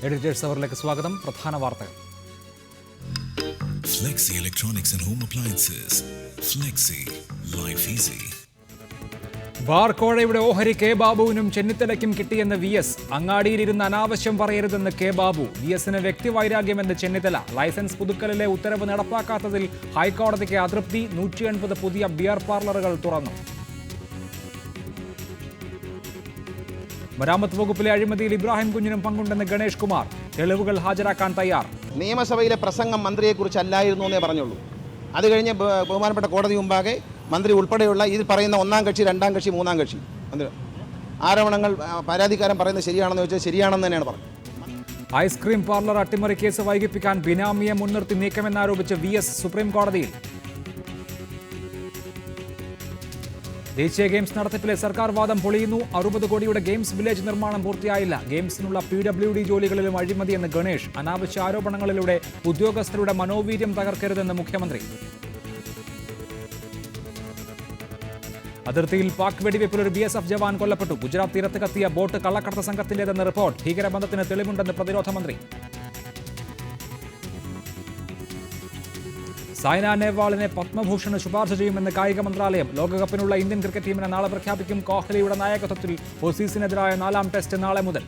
Editors അവറിലേക്ക് സ്വാഗതം. പ്രധാന വാർത്തകൾ. Flexi Electronics and Home Appliances. Flexi, life easy. Bar കോഴയുടെ ഓഹരി കെ ബാബുവിനും ചെന്നിത്തലയ്ക്കും കിട്ടിയെന്ന് VS. അങ്ങാടിയിലിരുന്ന് അനാവശ്യം പറയരുതെന്ന് കെ ബാബു. VSന് വ്യക്തിവൈരാഗ്യമെന്ന് ചെന്നിത്തല. ലൈസൻസ് പുതുക്കലിലെ ഉത്തരവ് നടപ്പാക്കാത്തതിൽ ഹൈക്കോടതിക്ക് അതൃപ്തി. 180 പുതിയ ബിയർ പാർലറുകൾ തുറന്നു. മരാമത്ത് വകുപ്പിലെ അഴിമതിയിൽ ഇബ്രാഹിം കുഞ്ഞിനും പങ്കുണ്ടെന്ന് ഗണേഷ് കുമാർ. തെളിവുകൾ ഹാജരാക്കാൻ തയ്യാർ. നിയമസഭയിലെ പ്രസംഗം മന്ത്രിയെക്കുറിച്ചല്ലായിരുന്നു എന്നേ പറഞ്ഞുള്ളൂ. അത് കഴിഞ്ഞ് ബഹുമാനപ്പെട്ട കോടതി മുമ്പാകെ മന്ത്രി ഉൾപ്പെടെയുള്ള ഇതിൽ പറയുന്ന ഒന്നാം കക്ഷി, രണ്ടാം കക്ഷി, മൂന്നാം കക്ഷി ആരോപണങ്ങൾ പരാതിക്കാരൻ പറയുന്നത് ശരിയാണെന്ന് വെച്ചാൽ ശരിയാണെന്ന് തന്നെയാണ് പറഞ്ഞത്. ഐസ്ക്രീം പാർലർ അട്ടിമറി കേസ് വൈകിപ്പിക്കാൻ ബിനാമിയെ മുൻനിർത്തി നീക്കമെന്നാരോപിച്ച് VS സുപ്രീം കോടതിയിൽ. ദേശീയ ഗെയിംസ് നടത്തിപ്പിലെ സർക്കാർ വാദം പൊളിയുന്നു. 60 കോടിയുടെ ഗെയിംസ് വില്ലേജ് നിർമ്മാണം പൂർത്തിയായില്ല. ഗെയിംസിനുള്ള PWD ജോലികളിലും അഴിമതിയെന്ന് ഗണേഷ്. അനാവശ്യ ആരോപണങ്ങളിലൂടെ ഉദ്യോഗസ്ഥരുടെ മനോവീര്യം തകർക്കരുതെന്ന് മുഖ്യമന്ത്രി. അതിർത്തിയിൽ പാക് വെടിവെപ്പിൽ ഒരു BSF ജവാൻ കൊല്ലപ്പെട്ടു. ഗുജറാത്ത് തീരത്ത് കത്തിയ ബോട്ട് കള്ളക്കടത്ത് സംഘത്തിന്റേതെന്ന് റിപ്പോർട്ട്. ഭീകരബന്ധത്തിന് തെളിവുണ്ടെന്ന് പ്രതിരോധ മന്ത്രി. സൈന നെഹ്വാളിനെ പത്മഭൂഷണ് ശുപാർശ ചെയ്യുമെന്ന് കായിക മന്ത്രാലയം. ലോകകപ്പിനുള്ള ഇന്ത്യൻ ക്രിക്കറ്റ് ടീമിനെ നാളെ പ്രഖ്യാപിക്കും. കോഹ്ലിയുടെ നായകത്വത്തിൽ ഓസീസിനെതിരായ 4ാം ടെസ്റ്റ് നാളെ മുതൽ.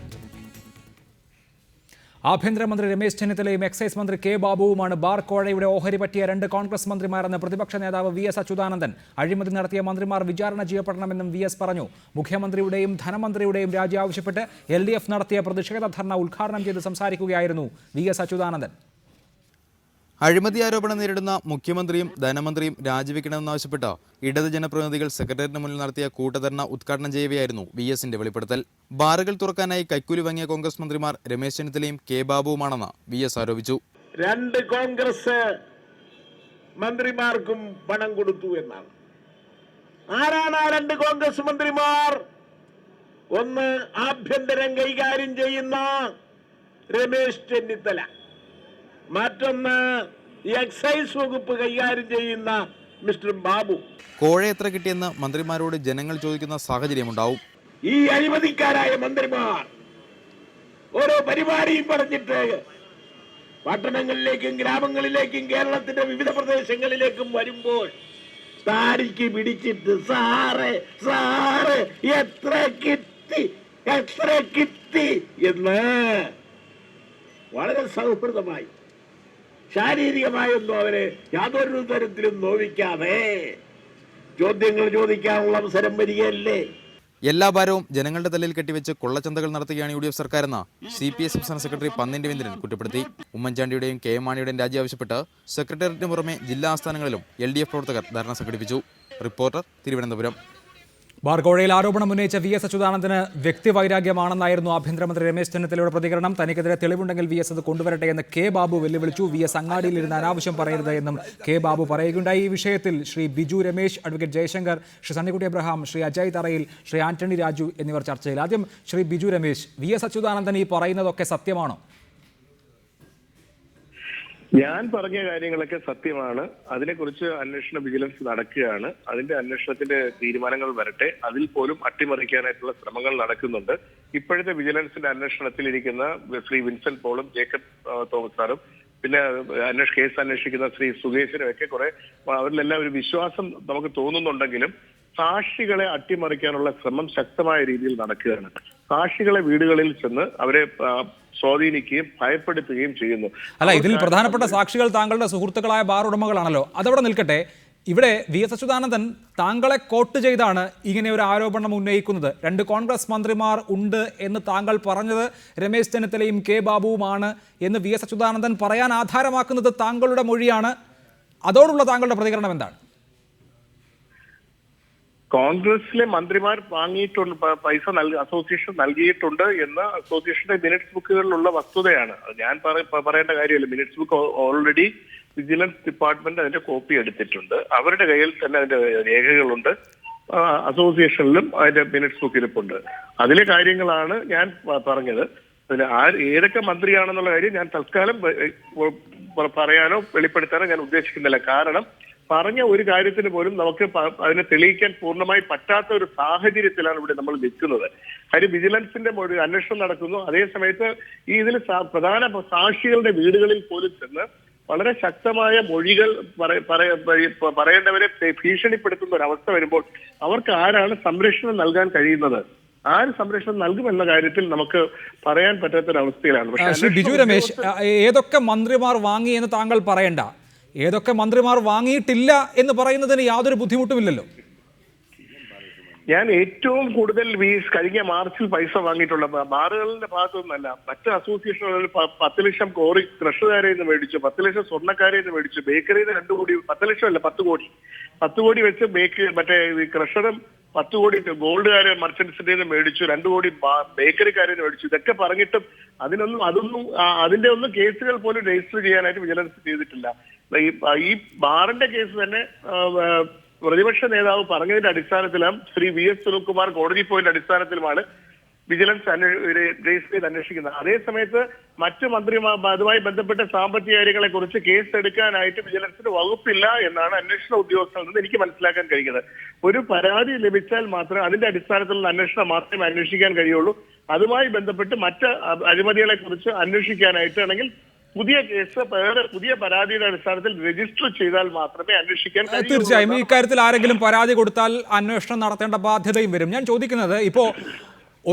ആഭ്യന്തരമന്ത്രി രമേശ് ചെന്നിത്തലയും എക്സൈസ് മന്ത്രി കെ ബാബുവുമാണ് ബാർ കോഴയുടെ ഓഹരി പറ്റിയ 2 കോൺഗ്രസ് മന്ത്രിമാരെന്ന് പ്രതിപക്ഷ നേതാവ് VS അച്യുതാനന്ദൻ. അഴിമതി നടത്തിയ മന്ത്രിമാർ വിചാരണ ചെയ്യപ്പെടണമെന്നും VS പറഞ്ഞു. മുഖ്യമന്ത്രിയുടെയും ധനമന്ത്രിയുടെയും രാജി ആവശ്യപ്പെട്ട് LDF നടത്തിയ പ്രതിഷേധ ധർണ ഉദ്ഘാടനം ചെയ്ത് സംസാരിക്കുകയായിരുന്നു VS അച്യുതാനന്ദൻ. അഴിമതി ആരോപണം നേരിടുന്ന മുഖ്യമന്ത്രിയും ധനമന്ത്രിയും രാജിവെക്കണമെന്നാവശ്യപ്പെട്ട് ഇടത് ജനപ്രതിനിധികൾ സെക്രട്ടേറിയറ്റിന് മുന്നിൽ നടത്തിയ കൂട്ടധർണ ഉദ്ഘാടനം ചെയ്യവെയായിരുന്നു VSന്റെ വെളിപ്പെടുത്തൽ. ബാറുകൾ തുറക്കാനായി കൈക്കൂലി വാങ്ങിയ കോൺഗ്രസ് മന്ത്രിമാർ രമേശ് ചെന്നിത്തലയും കെ ബാബുവുമാണെന്ന് VS ആരോപിച്ചു. 2 കോൺഗ്രസ് മന്ത്രിമാർക്കും പണം കൊടുത്തു എന്നാണ്. ആരാണ് ആ 2 കോൺഗ്രസ് മന്ത്രിമാർ? ഒന്ന് ആഭ്യന്തരം കൈകാര്യം ചെയ്യുന്ന രമേശ് ചെന്നിത്തല, മറ്റൊന്ന് എക്സൈസ് വകുപ്പ് കൈകാര്യം ചെയ്യുന്ന മിസ്റ്റർ ബാബു. കോഴ എത്ര കിട്ടിയെന്ന് മന്ത്രിമാരോട് ജനങ്ങൾ ചോദിക്കുന്ന സാഹചര്യമുണ്ടാവും. ഈ അഴിമതിക്കാരായ മന്ത്രിമാർ ഓരോ പരിപാടിയും പറഞ്ഞിട്ട് പട്ടണങ്ങളിലേക്കും ഗ്രാമങ്ങളിലേക്കും കേരളത്തിന്റെ വിവിധ പ്രദേശങ്ങളിലേക്കും വരുമ്പോൾ താരിക്ക് പിടിച്ചിട്ട് സാറ് എത്ര കിട്ടി എന്ന് വളരെ സൗഹൃദമായി ശാരീരികമായൊന്നും അവരെ യാതൊരു തരത്തിലും നോവിക്കാതെ ചോദ്യങ്ങൾ ചോദിക്കാനുള്ള അവസരം വരികയല്ലേ. എല്ലാ ഭാരവും ജനങ്ങളുടെ തലയിൽ കെട്ടിവെച്ച് കൊള്ളച്ചന്തകൾ നടത്തുകയാണ് UDF സർക്കാരെന്ന് CPI സംസ്ഥാന സെക്രട്ടറി പന്നിൻ രവീന്ദ്രൻ കുറ്റപ്പെടുത്തി. ഉമ്മൻചാണ്ടിയുടെയും KM മാണിയുടെയും രാജി ആവശ്യപ്പെട്ട് സെക്രട്ടേറിയറ്റിന് പുറമെ ജില്ലാ ആസ്ഥാനങ്ങളിലും LDF പ്രവർത്തകർ ധർണ സംഘടിപ്പിച്ചു. റിപ്പോർട്ടർ, തിരുവനന്തപുരം. ബാർ കോഴയിൽ ആരോപണം ഉന്നയിച്ച VS അച്യുതാനന്ദന് വ്യക്തിവൈരാഗ്യമാണെന്നായിരുന്നു ആഭ്യന്തരമന്ത്രി രമേശ് ചെന്നിത്തലയുടെ പ്രതികരണം. തനിക്കെതിരെ തെളിവുണ്ടെങ്കിൽ VS അത് കൊണ്ടുവരട്ടെ എന്ന് കെ ബാബു വെല്ലുവിളിച്ചു. VS അങ്ങാടിയിലിരുന്ന് അനാവശ്യം പറയരുത് എന്നും കെ ബാബു പറയുകയുണ്ടായി. ഈ വിഷയത്തിൽ ശ്രീ ബിജു രമേശ്, അഡ്വക്കേറ്റ് ജയശങ്കർ, ശ്രീ സണ്ണിക്കുട്ടി അബ്രഹാം, ശ്രീ അജയ് തറയിൽ, ശ്രീ ആന്റണി രാജു എന്നിവർ ചർച്ചയിൽ. ആദ്യം ശ്രീ ബിജു രമേശ്, VS അച്യുതാനന്ദൻ ഈ പറയുന്നതൊക്കെ സത്യമാണോ? ഞാൻ പറഞ്ഞ കാര്യങ്ങളൊക്കെ സത്യമാണ്. അതിനെക്കുറിച്ച് അന്വേഷണ വിജിലൻസ് നടക്കുകയാണ്. അതിന്റെ അന്വേഷണത്തിന്റെ തീരുമാനങ്ങൾ വരട്ടെ. അതിൽ പോലും അട്ടിമറിക്കാനായിട്ടുള്ള ശ്രമങ്ങൾ നടക്കുന്നുണ്ട്. ഇപ്പോഴത്തെ വിജിലൻസിന്റെ അന്വേഷണത്തിലിരിക്കുന്ന ശ്രീ വിൻസെന്റ് പോളും ജേക്കബ് തോമസ് സാറും പിന്നെ കേസ് അന്വേഷിക്കുന്ന ശ്രീ സുകേശനും ഒക്കെ കുറെ അവരിലെല്ലാം ഒരു വിശ്വാസം നമുക്ക് തോന്നുന്നുണ്ടെങ്കിലും സാക്ഷികളെ അട്ടിമറിക്കാനുള്ള ശ്രമം ശക്തമായ രീതിയിൽ നടക്കുകയാണ്. സാക്ഷികളെ വീടുകളിൽ ചെന്ന് അവരെ സ്വാധീനിക്കുകയും ഭയപ്പെടുത്തുകയും ചെയ്യുന്നു. അല്ല, ഇതിൽ പ്രധാനപ്പെട്ട സാക്ഷികൾ താങ്കളുടെ സുഹൃത്തുക്കളായ ബാർ ഉടമകളാണല്ലോ. അതവിടെ നിൽക്കട്ടെ. ഇവിടെ VS അച്യുതാനന്ദൻ താങ്കളെ കോട്ട് ചെയ്താണ് ഇങ്ങനെ ഒരു ആരോപണം ഉന്നയിക്കുന്നത്. 2 കോൺഗ്രസ് മന്ത്രിമാർ ഉണ്ട് എന്ന് താങ്കൾ പറഞ്ഞത് രമേശ് ചെന്നിത്തലയും കെ ബാബുവുമാണ് എന്ന് VS അച്യുതാനന്ദൻ പറയാൻ ആധാരമാക്കുന്നത് താങ്കളുടെ മൊഴിയാണ്. അതോടുള്ള താങ്കളുടെ പ്രതികരണം എന്താണ്? കോൺഗ്രസിലെ മന്ത്രിമാർ വാങ്ങിയിട്ടുണ്ട്, പൈസ അസോസിയേഷൻ നൽകിയിട്ടുണ്ട് എന്ന് അസോസിയേഷന്റെ മിനിറ്റ്സ് ബുക്കുകളിലുള്ള വസ്തുതയാണ്. ഞാൻ പറയേണ്ട കാര്യമല്ല. Minutes book already vigilance department അതിന്റെ കോപ്പി എടുത്തിട്ടുണ്ട്. അവരുടെ കയ്യിൽ തന്നെ അതിന്റെ രേഖകളുണ്ട്. അസോസിയേഷനിലും അതിന്റെ മിനിറ്റ്സ് ബുക്ക് ഇരിപ്പുണ്ട്. അതിലെ കാര്യങ്ങളാണ് ഞാൻ പറഞ്ഞത്. അതിൽ ഏതൊക്കെ മന്ത്രിയാണെന്നുള്ള കാര്യം ഞാൻ തൽക്കാലം പറയാനോ വെളിപ്പെടുത്താനോ ഞാൻ ഉദ്ദേശിക്കുന്നില്ല. കാരണം പറഞ്ഞ ഒരു കാര്യത്തിന് പോലും നമുക്ക് അതിനെ തെളിയിക്കാൻ പൂർണ്ണമായി പറ്റാത്ത ഒരു സാഹചര്യത്തിലാണ് ഇവിടെ നമ്മൾ നിൽക്കുന്നത്. കാര്യം വിജിലൻസിന്റെ ഒരു അന്വേഷണം നടക്കുന്നു, അതേ സമയത്ത് ഈ ഇതിൽ പ്രധാന സാക്ഷികളുടെ വീടുകളിൽ പോലും ചെന്ന് വളരെ ശക്തമായ മൊഴികൾ പറയേണ്ടവരെ ഭീഷണിപ്പെടുത്തുന്ന ഒരു അവസ്ഥ വരുമ്പോൾ അവർക്ക് ആരാണ് സംരക്ഷണം നൽകാൻ കഴിയുന്നത്? ആര് സംരക്ഷണം നൽകുമെന്ന കാര്യത്തിൽ നമുക്ക് പറയാൻ പറ്റാത്തൊരവസ്ഥയിലാണ്. പക്ഷേ ബിജു രമേശ്, ഏതൊക്കെ മന്ത്രിമാർ വാങ്ങി എന്ന് താങ്കൾ പറയണ്ട, ഏതൊക്കെ മന്ത്രിമാർ വാങ്ങിയിട്ടില്ല എന്ന് പറയുന്നതിന് യാതൊരു ബുദ്ധിമുട്ടുമില്ലല്ലോ. ഞാൻ ഏറ്റവും കൂടുതൽ കഴിഞ്ഞ മാർച്ചിൽ പൈസ വാങ്ങിയിട്ടുള്ള ബാറുകളുടെ ഭാഗത്തുനിന്നല്ല, മറ്റ് അസോസിയേഷനുകളിൽ 10 ലക്ഷം കോറി ക്രഷുകാരെ നിന്ന് മേടിച്ചു, 10 ലക്ഷം സ്വർണ്ണക്കാരെ നിന്ന് മേടിച്ചു, ബേക്കറിയിൽ 2 കോടി, 10 ലക്ഷം അല്ല 10 കോടി, 10 കോടി വെച്ച് മറ്റേ ക്രഷറും 10 കോടി ഗോൾഡുകാരെ മർച്ചന്റ്സിന്റെ നിന്ന് മേടിച്ചു, 2 കോടി ബേക്കറിക്കാരെ മേടിച്ചു. ഇതൊക്കെ പറഞ്ഞിട്ടും അതിന്റെ ഒന്നും കേസുകൾ പോലും രജിസ്റ്റർ ചെയ്യാനായിട്ട് വിജിലൻസ് ചെയ്തിട്ടില്ല. ഈ ബാറിന്റെ കേസ് തന്നെ പ്രതിപക്ഷ നേതാവ് പറഞ്ഞതിന്റെ അടിസ്ഥാനത്തിലും ശ്രീ VS സുനിൽകുമാർ കോടതി പോയിന്റെ അടിസ്ഥാനത്തിലുമാണ് വിജിലൻസ് രജിസ്റ്റർ ചെയ്ത് അന്വേഷിക്കുന്നത്. അതേസമയത്ത് മറ്റു മന്ത്രിമാർ അതുമായി ബന്ധപ്പെട്ട സാമ്പത്തിക കാര്യങ്ങളെ കുറിച്ച് കേസ് എടുക്കാനായിട്ട് വിജിലൻസിന് വകുപ്പില്ല എന്നാണ് അന്വേഷണ ഉദ്യോഗസ്ഥരിൽ നിന്ന് എനിക്ക് മനസ്സിലാക്കാൻ കഴിയുന്നത്. ഒരു പരാതി ലഭിച്ചാൽ മാത്രമേ അതിന്റെ അടിസ്ഥാനത്തിലുള്ള അന്വേഷണം മാത്രമേ അന്വേഷിക്കാൻ കഴിയുള്ളൂ. അതുമായി ബന്ധപ്പെട്ട് മറ്റ് അഴിമതികളെ കുറിച്ച് അന്വേഷിക്കാനായിട്ട് ആണെങ്കിൽ പുതിയ കേസ് പുതിയ പരാതിയുടെ അടിസ്ഥാനത്തിൽ രജിസ്റ്റർ ചെയ്താൽ മാത്രമേ അന്വേഷിക്കാൻ കഴിയൂ. തീർച്ചയായും ഈ കാര്യത്തിൽ ആരെങ്കിലും പരാതി കൊടുത്താൽ അന്വേഷണം നടത്തേണ്ട ബാധ്യതയും വരും. ഞാൻ ചോദിക്കുന്നത്, ഇപ്പോ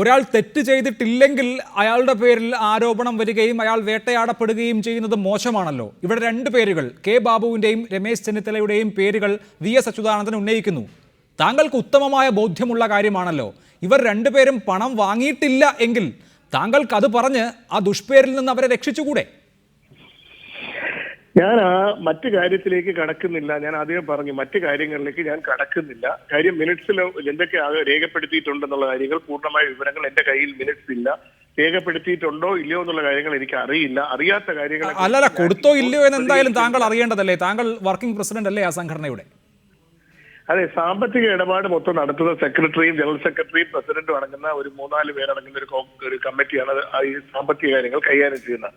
ഒരാൾ തെറ്റ് ചെയ്തിട്ടില്ലെങ്കിൽ അയാളുടെ പേരിൽ ആരോപണം വരികയും അയാൾ വേട്ടയാടപ്പെടുകയും ചെയ്യുന്നത് മോശമാണല്ലോ. ഇവിടെ 2 പേരുകൾ, കെ ബാബുവിന്റെയും രമേശ് ചെന്നിത്തലയുടെയും പേരുകൾ VS അച്യുതാനന്ദൻ ഉന്നയിക്കുന്നു. താങ്കൾക്ക് ഉത്തമമായ ബോധ്യമുള്ള കാര്യമാണല്ലോ. ഇവർ 2 പേരും പണം വാങ്ങിയിട്ടില്ല എങ്കിൽ താങ്കൾക്ക് അത് പറഞ്ഞ് ആ ദുഷ്പേരിൽ നിന്ന് അവരെ രക്ഷിച്ചുകൂടെ? ഞാൻ മറ്റു കാര്യത്തിലേക്ക് കടക്കുന്നില്ല. ഞാൻ ആദ്യം പറഞ്ഞു മറ്റു കാര്യങ്ങളിലേക്ക് ഞാൻ കടക്കുന്നില്ല. കാര്യം മിനിറ്റ്സിൽ എന്തൊക്കെ രേഖപ്പെടുത്തിയിട്ടുണ്ടെന്നുള്ള കാര്യങ്ങൾ പൂർണ്ണമായ വിവരങ്ങൾ എന്റെ കയ്യിൽ മിനിറ്റ്സ് ഇല്ല. രേഖപ്പെടുത്തിയിട്ടുണ്ടോ ഇല്ലയോ എന്നുള്ള കാര്യങ്ങൾ എനിക്ക് അറിയില്ല. അറിയാത്ത കാര്യങ്ങൾ അല്ലല്ല, കൊടുത്തോ ഇല്ലയോ എന്ന് എന്തായാലും താങ്കൾ അറിയേണ്ടതല്ലേ? താങ്കൾ വർക്കിംഗ് പ്രസിഡന്റ് അല്ലേ ആ സംഘടനയുടെ? അതെ, സാമ്പത്തിക ഇടപാട് മൊത്തം നടത്തുന്ന സെക്രട്ടറിയും ജനറൽ സെക്രട്ടറിയും പ്രസിഡന്റും അടങ്ങുന്ന ഒരു 3-4 പേരടങ്ങുന്ന ഒരു കമ്മിറ്റിയാണ് ഈ സാമ്പത്തിക കാര്യങ്ങൾ കൈകാര്യം ചെയ്യുന്നത്.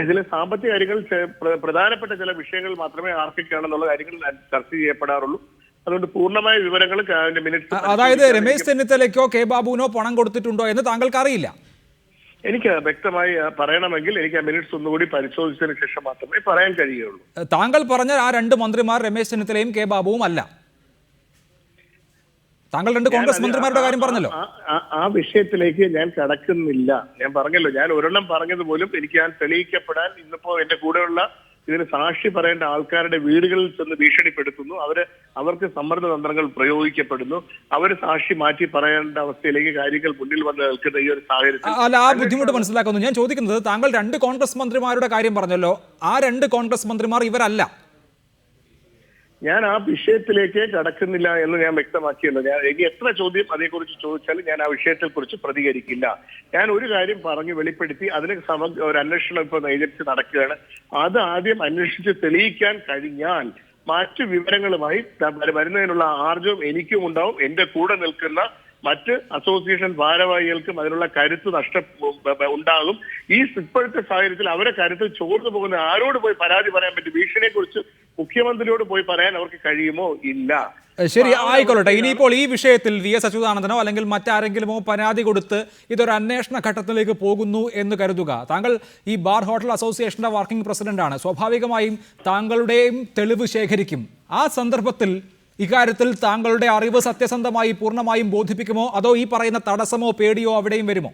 ഇതിലെ സാമ്പത്തിക കാര്യങ്ങൾ പ്രധാനപ്പെട്ട ചില വിഷയങ്ങൾ മാത്രമേ ആർക്കൊക്കെയാണെന്നുള്ള കാര്യങ്ങൾ ചർച്ച ചെയ്യപ്പെടാറുള്ളൂ. അതുകൊണ്ട് പൂർണ്ണമായ വിവരങ്ങൾ മിനിറ്റ്സ്, അതായത് രമേശ് ചെന്നിത്തലയ്ക്കോ കെ ബാബുവിനോ പണം കൊടുത്തിട്ടുണ്ടോ എന്ന് താങ്കൾക്ക് അറിയില്ല? എനിക്ക് വ്യക്തമായി പറയണമെങ്കിൽ എനിക്ക് ആ മിനിറ്റ്സ് ഒന്നുകൂടി പരിശോധിച്ചതിന് ശേഷം മാത്രമേ പറയാൻ കഴിയുള്ളൂ. താങ്കൾ പറഞ്ഞ ആ 2 മന്ത്രിമാർ രമേശ് ചെന്നിത്തലയും കെ ബാബുവും അല്ല. താങ്കൾ 2 കോൺഗ്രസ് മന്ത്രിമാരുടെ കാര്യം പറഞ്ഞല്ലോ. ആ വിഷയത്തിലേക്ക് ഞാൻ കടക്കുന്നില്ല. ഞാൻ പറഞ്ഞല്ലോ, ഞാൻ ഒരെണ്ണം പറഞ്ഞത് പോലും എനിക്ക് ഞാൻ തെളിയിക്കപ്പെടാൻ ഇന്നിപ്പോ എന്റെ കൂടെയുള്ള ഇതിന് സാക്ഷി പറയേണ്ട ആൾക്കാരുടെ വീടുകളിൽ ചെന്ന് ഭീഷണിപ്പെടുത്തുന്നു. അവർക്ക് സമ്മർദ്ദ തന്ത്രങ്ങൾ പ്രയോഗിക്കപ്പെടുന്നു. അവർ സാക്ഷി മാറ്റി പറയേണ്ട അവസ്ഥയിലേക്ക് കാര്യങ്ങൾ മുന്നിൽ വന്ന് നിൽക്കുന്ന ഈ ഒരു സാഹചര്യത്തിൽ അല്ല, ആ ബുദ്ധിമുട്ട് മനസ്സിലാക്കുന്നു. ഞാൻ ചോദിക്കുന്നത്, താങ്കൾ 2 കോൺഗ്രസ് മന്ത്രിമാരുടെ കാര്യം പറഞ്ഞല്ലോ. ആ 2 കോൺഗ്രസ് മന്ത്രിമാർ ഇവരല്ല. ഞാൻ ആ വിഷയത്തിലേക്ക് കടക്കുന്നില്ല എന്ന് ഞാൻ വ്യക്തമാക്കിയല്ലോ. എനിക്ക് എത്ര ചോദ്യം അതേക്കുറിച്ച് ചോദിച്ചാലും ഞാൻ ആ വിഷയത്തെ കുറിച്ച് പ്രതികരിക്കില്ല. ഞാൻ ഒരു കാര്യം പറഞ്ഞു വെളിപ്പെടുത്തി, അതിന് ഒരു അന്വേഷണം ഇപ്പോൾ ഏജൻസി നടക്കുകയാണ്. അത് ആദ്യം അന്വേഷിച്ച് തെളിയിക്കാൻ കഴിഞ്ഞാൽ മറ്റു വിവരങ്ങളുമായി വരുന്നതിനുള്ള ആർജവം എനിക്കും ഉണ്ടാവും. എന്റെ കൂടെ നിൽക്കുന്ന മറ്റ് അസോസിയേഷൻ ഭാരവാഹികൾക്കും അതിനുള്ള കരുത്ത് ഉണ്ടാകും. ഇപ്പോഴത്തെ സാഹചര്യത്തിൽ അവരെ കരുത്ത് ചോർന്നു പോകുന്ന ആരോട് പോയി പരാതി പറയാൻ പറ്റും? ഭീഷണിയെ കുറിച്ച് മുഖ്യമന്ത്രിയോട് പോയി പറയാൻ അവർക്ക് കഴിയുമോ? ഇല്ല. ശരി, ആയിക്കൊള്ളട്ടെ. ഇനിയിപ്പോൾ ഈ വിഷയത്തിൽ VS അച്യുതാനന്ദനോ അല്ലെങ്കിൽ മറ്റാരെങ്കിലുമോ പരാതി കൊടുത്ത് ഇതൊരു അന്വേഷണ ഘട്ടത്തിലേക്ക് പോകുന്നു എന്ന് കരുതുക. താങ്കൾ ഈ ബാർ ഹോട്ടൽ അസോസിയേഷന്റെ വർക്കിംഗ് പ്രസിഡന്റാണ്. സ്വാഭാവികമായും താങ്കളുടെയും തെളിവ് ശേഖരിക്കും. ആ സന്ദർഭത്തിൽ ഇക്കാര്യത്തിൽ താങ്കളുടെ അറിവ് സത്യസന്ധമായി പൂർണ്ണമായും ബോധിപ്പിക്കുമോ, അതോ ഈ പറയുന്ന തടസ്സമോ പേടിയോ അവിടെയും വരുമോ?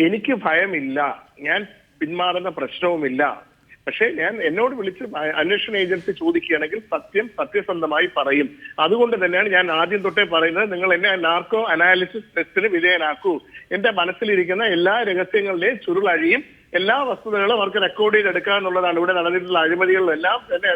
എനിക്ക് ഭയമില്ല. ഞാൻ പിന്മാറുന്ന പ്രശ്നവുമില്ല. പക്ഷേ എന്നോട് വിളിച്ച് അന്വേഷണ ഏജൻസി ചോദിക്കുകയാണെങ്കിൽ സത്യസന്ധമായി പറയും. അതുകൊണ്ട് തന്നെയാണ് ഞാൻ ആദ്യം തൊട്ടേ പറയുന്നത്, നിങ്ങൾ എന്നെ നാർക്കോ അനാലിസിസ് ടെസ്റ്റിന് വിധേയനാക്കൂ. എന്റെ മനസ്സിലിരിക്കുന്ന എല്ലാ രഹസ്യങ്ങളുടെയും ചുരുളഴിയും എല്ലാ വസ്തുതകളും അവർക്ക് റെക്കോർഡ് ചെയ്തെടുക്കുക എന്നുള്ളതാണ്. ഇവിടെ നടന്നിട്ടുള്ള അഴിമതികളിലെല്ലാം തന്നെ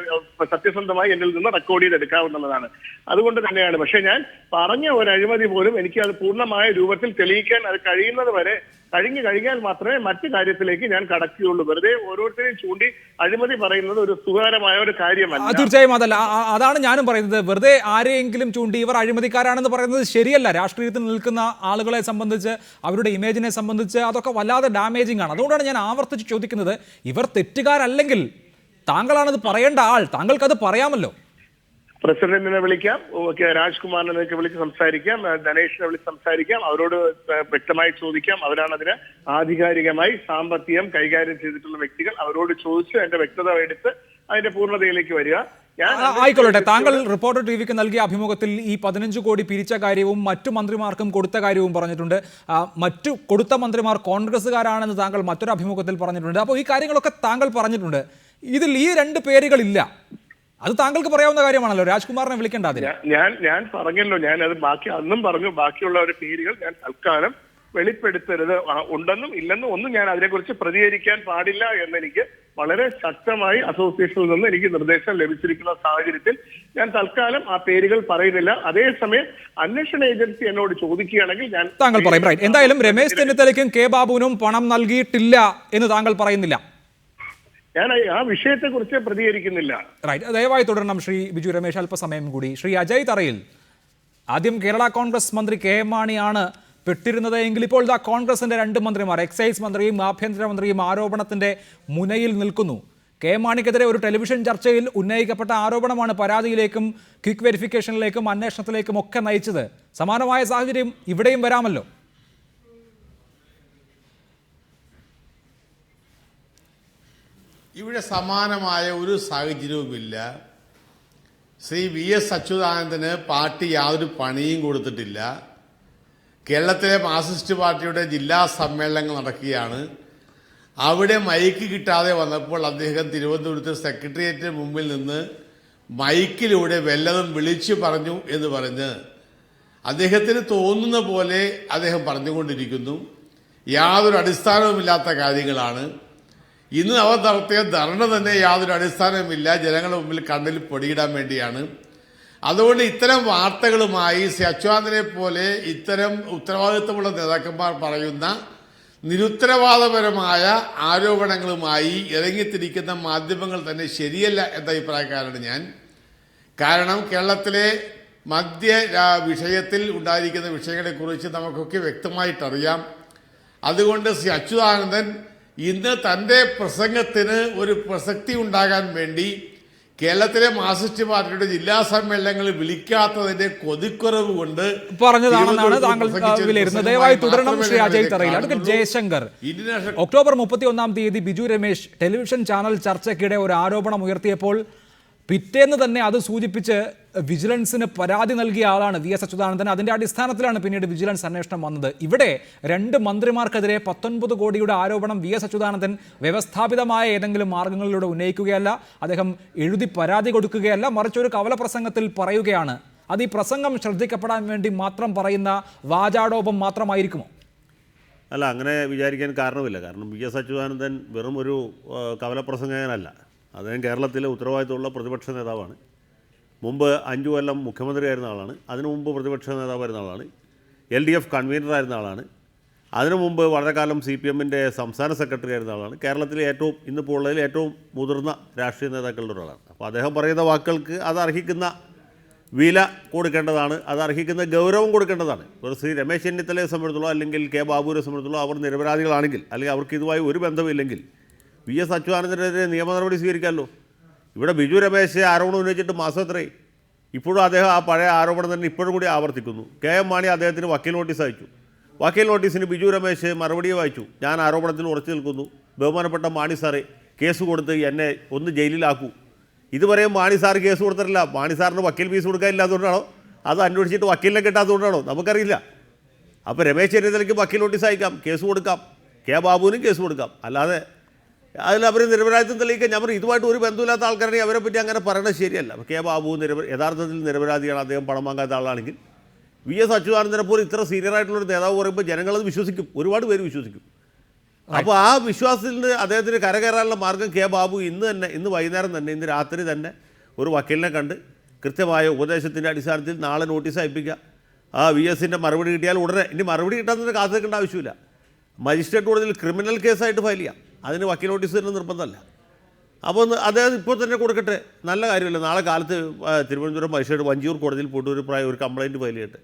സത്യസന്ധമായി എന്നിൽ നിന്ന് റെക്കോർഡ് ചെയ്തെടുക്കാവുന്നതാണ്. അതുകൊണ്ട് തന്നെയാണ്. പക്ഷെ ഞാൻ പറഞ്ഞ ഒരു അഴിമതി പോലും എനിക്ക് അത് പൂർണ്ണമായ രൂപത്തിൽ തെളിയിക്കാൻ അത് കഴിയുന്നത് വരെ കഴിഞ്ഞാൽ മാത്രമേ മറ്റു കാര്യത്തിലേക്ക് ഞാൻ കടക്കുകയുള്ളൂ. വെറുതെ ഓരോരുത്തരെയും ചൂണ്ടി അഴിമതി പറയുന്നത് ഒരു സുഖകരമായ ഒരു കാര്യമല്ല. തീർച്ചയായും അതല്ല. അതാണ് ഞാനും പറയുന്നത്. വെറുതെ ആരെയെങ്കിലും ചൂണ്ടി ഇവർ അഴിമതിക്കാരാണെന്ന് പറയുന്നത് ശരിയല്ല. രാഷ്ട്രീയത്തിൽ നിൽക്കുന്ന ആളുകളെ സംബന്ധിച്ച്, അവരുടെ ഇമേജിനെ സംബന്ധിച്ച് അതൊക്കെ വല്ലാതെ ഡാമേജിംഗ് ആണ്. അതുകൊണ്ടാണ് ഞാൻ ആവർത്തിച്ച് ചോദിക്കുന്നത്, ഇവർ തെറ്റുകാരല്ലെങ്കിൽ താങ്കളാണത് പറയേണ്ട ആൾ. താങ്കൾക്കത് പറയാമല്ലോ. പ്രസിഡന്റിനെ വിളിക്കാം, രാജ്കുമാറിനെ നിങ്ങൾക്ക് വിളിച്ച് സംസാരിക്കാം, ധനേഷിനെ വിളിച്ച് സംസാരിക്കാം, അവരോട് വ്യക്തമായി ചോദിക്കാം. അവരാണ് അതിന് ആധികാരികമായി സാമ്പത്തികം കൈകാര്യം ചെയ്തിട്ടുള്ള വ്യക്തികൾ. അവരോട് ചോദിച്ച് അതിന്റെ വ്യക്തത എടുത്ത് അതിന്റെ പൂർണ്ണതയിലേക്ക് വരിക. ആയിക്കൊള്ളട്ടെ. താങ്കൾ റിപ്പോർട്ടർ ടിവിക്ക് നൽകിയ അഭിമുഖത്തിൽ ഈ 15 കോടി പിരിച്ച കാര്യവും മറ്റു മന്ത്രിമാർക്കും കൊടുത്ത കാര്യവും പറഞ്ഞിട്ടുണ്ട്. മറ്റു കൊടുത്ത മന്ത്രിമാർ കോൺഗ്രസ്സുകാരാണെന്ന് താങ്കൾ മറ്റൊരു അഭിമുഖത്തിൽ പറഞ്ഞിട്ടുണ്ട്. അപ്പോൾ ഈ കാര്യങ്ങളൊക്കെ താങ്കൾ പറഞ്ഞിട്ടുണ്ട്. ഇതിൽ ഈ 2 പേരുകളില്ല. അത് താങ്കൾക്ക് പറയാവുന്ന കാര്യമാണല്ലോ. രാജ്കുമാറിനെ വിളിക്കേണ്ട അതിന്. ഞാൻ പറഞ്ഞല്ലോ, ഞാനത് അന്നും പറഞ്ഞു. ബാക്കിയുള്ളവരുടെ പേരുകൾ ഞാൻ തൽക്കാലം വെളിപ്പെടുത്തരുത്. ഉണ്ടെന്നും ഇല്ലെന്നും ഒന്നും ഞാൻ അതിനെക്കുറിച്ച് പ്രതികരിക്കാൻ പാടില്ല എന്നെനിക്ക് വളരെ ശക്തമായി അസോസിയേഷനിൽ നിന്ന് എനിക്ക് നിർദ്ദേശം ലഭിച്ചിരിക്കുന്ന സാഹചര്യത്തിൽ ഞാൻ തൽക്കാലം ആ പേരുകൾ പറയുന്നില്ല. അതേസമയം അന്വേഷണ ഏജൻസി എന്നോട് ചോദിക്കുകയാണെങ്കിൽ ഞാൻ താങ്കൾ പറയും. റൈറ്റ്. എന്തായാലും രമേശ് ചെന്നിത്തലയ്ക്കും കെ ബാബുവിനും പണം നൽകിയിട്ടില്ല എന്ന് താങ്കൾ പറയുന്നില്ല. ഞാൻ ആ വിഷയത്തെ കുറിച്ച് പ്രതികരിക്കുന്നില്ല. റൈറ്റ്. ദയവായി തുടരണം ശ്രീ ബിജു രമേശ്. അല്പസമയം കൂടി. ശ്രീ അജയ് തറയിൽ, ആദ്യം കേരള കോൺഗ്രസ് മന്ത്രി കെ എം മാണിയാണ് പെട്ടിരുന്നത് എങ്കിൽ ഇപ്പോൾ ഇതാ കോൺഗ്രസിന്റെ 2 മന്ത്രിമാർ, എക്സൈസ് മന്ത്രിയും ആഭ്യന്തരമന്ത്രിയും ആരോപണത്തിന്റെ മുനയിൽ നിൽക്കുന്നു. കെ എം മാണിക്കെതിരെ ഒരു ടെലിവിഷൻ ചർച്ചയിൽ ഉന്നയിക്കപ്പെട്ട ആരോപണമാണ് പരാതിയിലേക്കും ക്വിക്ക് വെരിഫിക്കേഷനിലേക്കും അന്വേഷണത്തിലേക്കും ഒക്കെ നയിച്ചത്. സമാനമായ സാഹചര്യം ഇവിടെയും വരാമല്ലോ. ഇവിടെ സമാനമായ ഒരു സാഹചര്യവുമില്ല. ശ്രീ VS അച്യുതാനന്ദന് പാർട്ടി യാതൊരു പണിയും കൊടുത്തിട്ടില്ല. കേരളത്തിലെ മാർക്സിസ്റ്റ് പാർട്ടിയുടെ ജില്ലാ സമ്മേളനങ്ങൾ നടക്കുകയാണ്. അവിടെ മൈക്ക് കിട്ടാതെ വന്നപ്പോൾ അദ്ദേഹം തിരുവനന്തപുരത്ത് സെക്രട്ടേറിയറ്റിന് മുമ്പിൽ നിന്ന് മൈക്കിലൂടെ വല്ലതും വിളിച്ചു പറഞ്ഞു എന്ന് പറഞ്ഞ് അദ്ദേഹത്തിന് തോന്നുന്ന പോലെ അദ്ദേഹം പറഞ്ഞുകൊണ്ടിരിക്കുന്നു. യാതൊരു അടിസ്ഥാനവുമില്ലാത്ത കാര്യങ്ങളാണ്. ഇന്ന് അവർ നടത്തിയ ധർണ തന്നെ യാതൊരു അടിസ്ഥാനവുമില്ല. ജനങ്ങളുടെ മുമ്പിൽ കണ്ണിൽ പൊടിയിടാൻ വേണ്ടിയാണ്. അതുകൊണ്ട് ഇത്തരം വാർത്തകളുമായി ശ്രീ അച്യുതാനന്ദനെ പോലെ ഇത്തരം ഉത്തരവാദിത്തമുള്ള നേതാക്കന്മാർ പറയുന്ന നിരുത്തരവാദപരമായ ആരോപണങ്ങളുമായി ഇറങ്ങിത്തിരിക്കുന്ന മാധ്യമങ്ങൾ തന്നെ ശരിയല്ല എന്ന അഭിപ്രായക്കാരാണ് ഞാൻ. കാരണം കേരളത്തിലെ മദ്യ വിഷയത്തിൽ ഉണ്ടായിരിക്കുന്ന വിഷയങ്ങളെക്കുറിച്ച് നമുക്കൊക്കെ വ്യക്തമായിട്ടറിയാം. അതുകൊണ്ട് ശ്രീ അച്യുതാനന്ദൻ ഇന്ന് തൻ്റെ പ്രസംഗത്തിന് ഒരു പ്രസക്തി ഉണ്ടാകാൻ വേണ്ടി കേരളത്തിലെ മാർക്സിസ്റ്റ് പാർട്ടിയുടെ ജില്ലാ സമ്മേളനങ്ങളിൽ വിളിക്കാത്തതിന്റെ കൊതിക്കുറവ് കൊണ്ട് പറഞ്ഞതാണെന്നാണ് താങ്കൾ വിലയിരുത്തുന്നത്. ദയവായി തുടരണം ശ്രീ അജയ് തറയിൽ. അഡ്വക്കേറ്റ് ജയശങ്കർ, ഒക്ടോബർ 31-ാം തീയതി ബിജു രമേശ് ടെലിവിഷൻ ചാനൽ ചർച്ചയ്ക്കിടെ ഒരു ആരോപണം ഉയർത്തിയപ്പോൾ പിറ്റേന്ന് തന്നെ അത് സൂചിപ്പിച്ച് വിജിലൻസിന് പരാതി നൽകിയ ആളാണ് VS അച്യുതാനന്ദൻ. അതിന്റെ അടിസ്ഥാനത്തിലാണ് പിന്നീട് വിജിലൻസ് അന്വേഷണം വന്നത്. ഇവിടെ 2 മന്ത്രിമാർക്കെതിരെ 19 കോടിയുടെ ആരോപണം VS അച്യുതാനന്ദൻ വ്യവസ്ഥാപിതമായ ഏതെങ്കിലും മാർഗങ്ങളിലൂടെ ഉന്നയിക്കുകയല്ല, അദ്ദേഹം എഴുതി പരാതി കൊടുക്കുകയല്ല, മറിച്ച് ഒരു കവല പ്രസംഗത്തിൽ പറയുകയാണ്. അത് ഈ പ്രസംഗം ശ്രദ്ധിക്കപ്പെടാൻ വേണ്ടി മാത്രം പറയുന്ന വാചാടോപം മാത്രമായിരിക്കുമോ? അല്ല, അങ്ങനെ വിചാരിക്കാൻ കാരണമില്ല. കാരണം VS അച്യുതാനന്ദൻ വെറും ഒരു കവലപ്രസംഗകനല്ല. അദ്ദേഹം കേരളത്തിലെ ഉത്തരവാദിത്തമുള്ള പ്രതിപക്ഷ നേതാവാണ്. മുമ്പ് 5 കൊല്ലം മുഖ്യമന്ത്രിയായിരുന്ന ആളാണ്. അതിനു മുമ്പ് പ്രതിപക്ഷ നേതാവായിരുന്ന ആളാണ്. LDF കൺവീനറായിരുന്ന ആളാണ്. അതിനു മുമ്പ് വളരെ കാലം CPMൻ്റെ സംസ്ഥാന സെക്രട്ടറി ആയിരുന്ന ആളാണ്. കേരളത്തിലെ ഇന്നിപ്പോൾ ഉള്ളതിൽ ഏറ്റവും മുതിർന്ന രാഷ്ട്രീയ നേതാക്കളുടെ ഒരാളാണ്. അപ്പോൾ അദ്ദേഹം പറയുന്ന വാക്കുകൾക്ക് അത് അർഹിക്കുന്ന വില കൊടുക്കേണ്ടതാണ്, അത് അർഹിക്കുന്ന ഗൗരവം കൊടുക്കേണ്ടതാണ്. ഒരു ശ്രീ രമേശ് ചെന്നിത്തലയെ സംബന്ധിച്ചുള്ള അല്ലെങ്കിൽ കെ ബാബുവിനെ സംബന്ധിച്ചുള്ള അവർ നിരപരാധികളാണെങ്കിൽ അല്ലെങ്കിൽ അവർക്ക് ഇതുമായി ഒരു ബന്ധമില്ലെങ്കിൽ VS അച്യുതാനന്ദനെതിരെ നിയമ നടപടി സ്വീകരിക്കാമല്ലോ. ഇവിടെ ബിജു രമേശ് ആരോപണം ഉന്നയിച്ചിട്ട് മാസം എത്രയായി? ഇപ്പോഴും അദ്ദേഹം ആ പഴയ ആരോപണം തന്നെ ഇപ്പോഴും കൂടി ആവർത്തിക്കുന്നു. KM മാണി അദ്ദേഹത്തിന് വക്കീൽ നോട്ടീസ് അയച്ചു. വക്കീൽ നോട്ടീസിന് ബിജു രമേശ് മറുപടി വായിച്ചു. ഞാൻ ആരോപണത്തിൽ ഉറച്ചു നിൽക്കുന്നു, ബഹുമാനപ്പെട്ട മാണി സാറെ കേസ് കൊടുത്ത് എന്നെ ഒന്ന് ജയിലിലാക്കൂ. ഇതുവരെയും മാണി സാർ കേസ് കൊടുത്തിട്ടില്ല. മാണി സാറിന് വക്കീൽ ഫീസ് കൊടുക്കാനില്ലാത്തതുകൊണ്ടാണോ, അത് അന്വേഷിച്ചിട്ട് വക്കീലിനെ കിട്ടാത്തതുകൊണ്ടാണോ, നമുക്കറിയില്ല. അപ്പോൾ രമേശ് ചെന്നിത്തലയ്ക്ക് വക്കീൽ നോട്ടീസ് അയക്കാം, കേസ് കൊടുക്കാം, കെ ബാബുവിനും കേസ് കൊടുക്കാം. അല്ലാതെ അതിൽ അവർ നിരപരാധിത്വം തെളിയിക്കാൻ ഞാൻ പറയും. ഇതുമായിട്ട് ഒരു ബന്ധമില്ലാത്ത ആൾക്കാരാണെങ്കിൽ അവരെ പറ്റി അങ്ങനെ പറയുന്നത് ശരിയല്ല. കെ ബാബു യഥാർത്ഥത്തിൽ നിരപരാധിയാണ്, അദ്ദേഹം പണം വാങ്ങാത്ത ആളാണെങ്കിൽ. VS അച്യുതാനന്ദനെ പോലെ ഇത്ര സീനിയറായിട്ടുള്ളൊരു നേതാവ് പറയുമ്പോൾ ജനങ്ങളത് വിശ്വസിക്കും, ഒരുപാട് പേര് വിശ്വസിക്കും. അപ്പോൾ ആ വിശ്വാസത്തിൽ നിന്ന് അദ്ദേഹത്തിന് കരകയറാനുള്ള മാർഗ്ഗം കെ ബാബു ഇന്ന് വൈകുന്നേരം തന്നെ, ഇന്ന് രാത്രി തന്നെ ഒരു വക്കീലിനെ കണ്ട് കൃത്യമായ ഉപദേശത്തിൻ്റെ അടിസ്ഥാനത്തിൽ നാളെ നോട്ടീസ് അയപ്പിക്കുക. ആ VSൻ്റെ മറുപടി കിട്ടിയാൽ ഉടനെ, ഇനി മറുപടി കിട്ടാത്തതിന് കാത്തു നിൽക്കേണ്ട ആവശ്യമില്ല, മജിസ്ട്രേറ്റ് കോടതിയിൽ ക്രിമിനൽ കേസായിട്ട് ഫയൽ ചെയ്യാം. അതിന് വക്കീൽ നോട്ടീസ് തന്നെ നിർബന്ധമല്ല. അപ്പോൾ അദ്ദേഹം ഇപ്പോൾ തന്നെ കൊടുക്കട്ടെ, നല്ല കാര്യമല്ല. നാളെ കാലത്ത് തിരുവനന്തപുരം മജിസ്ട്രേറ്റ് വഞ്ചിയൂർ കോടതിയിൽ പോയിട്ട് ഒരു കംപ്ലയിൻറ്റ് ഫയൽ ചെയ്യട്ടെ.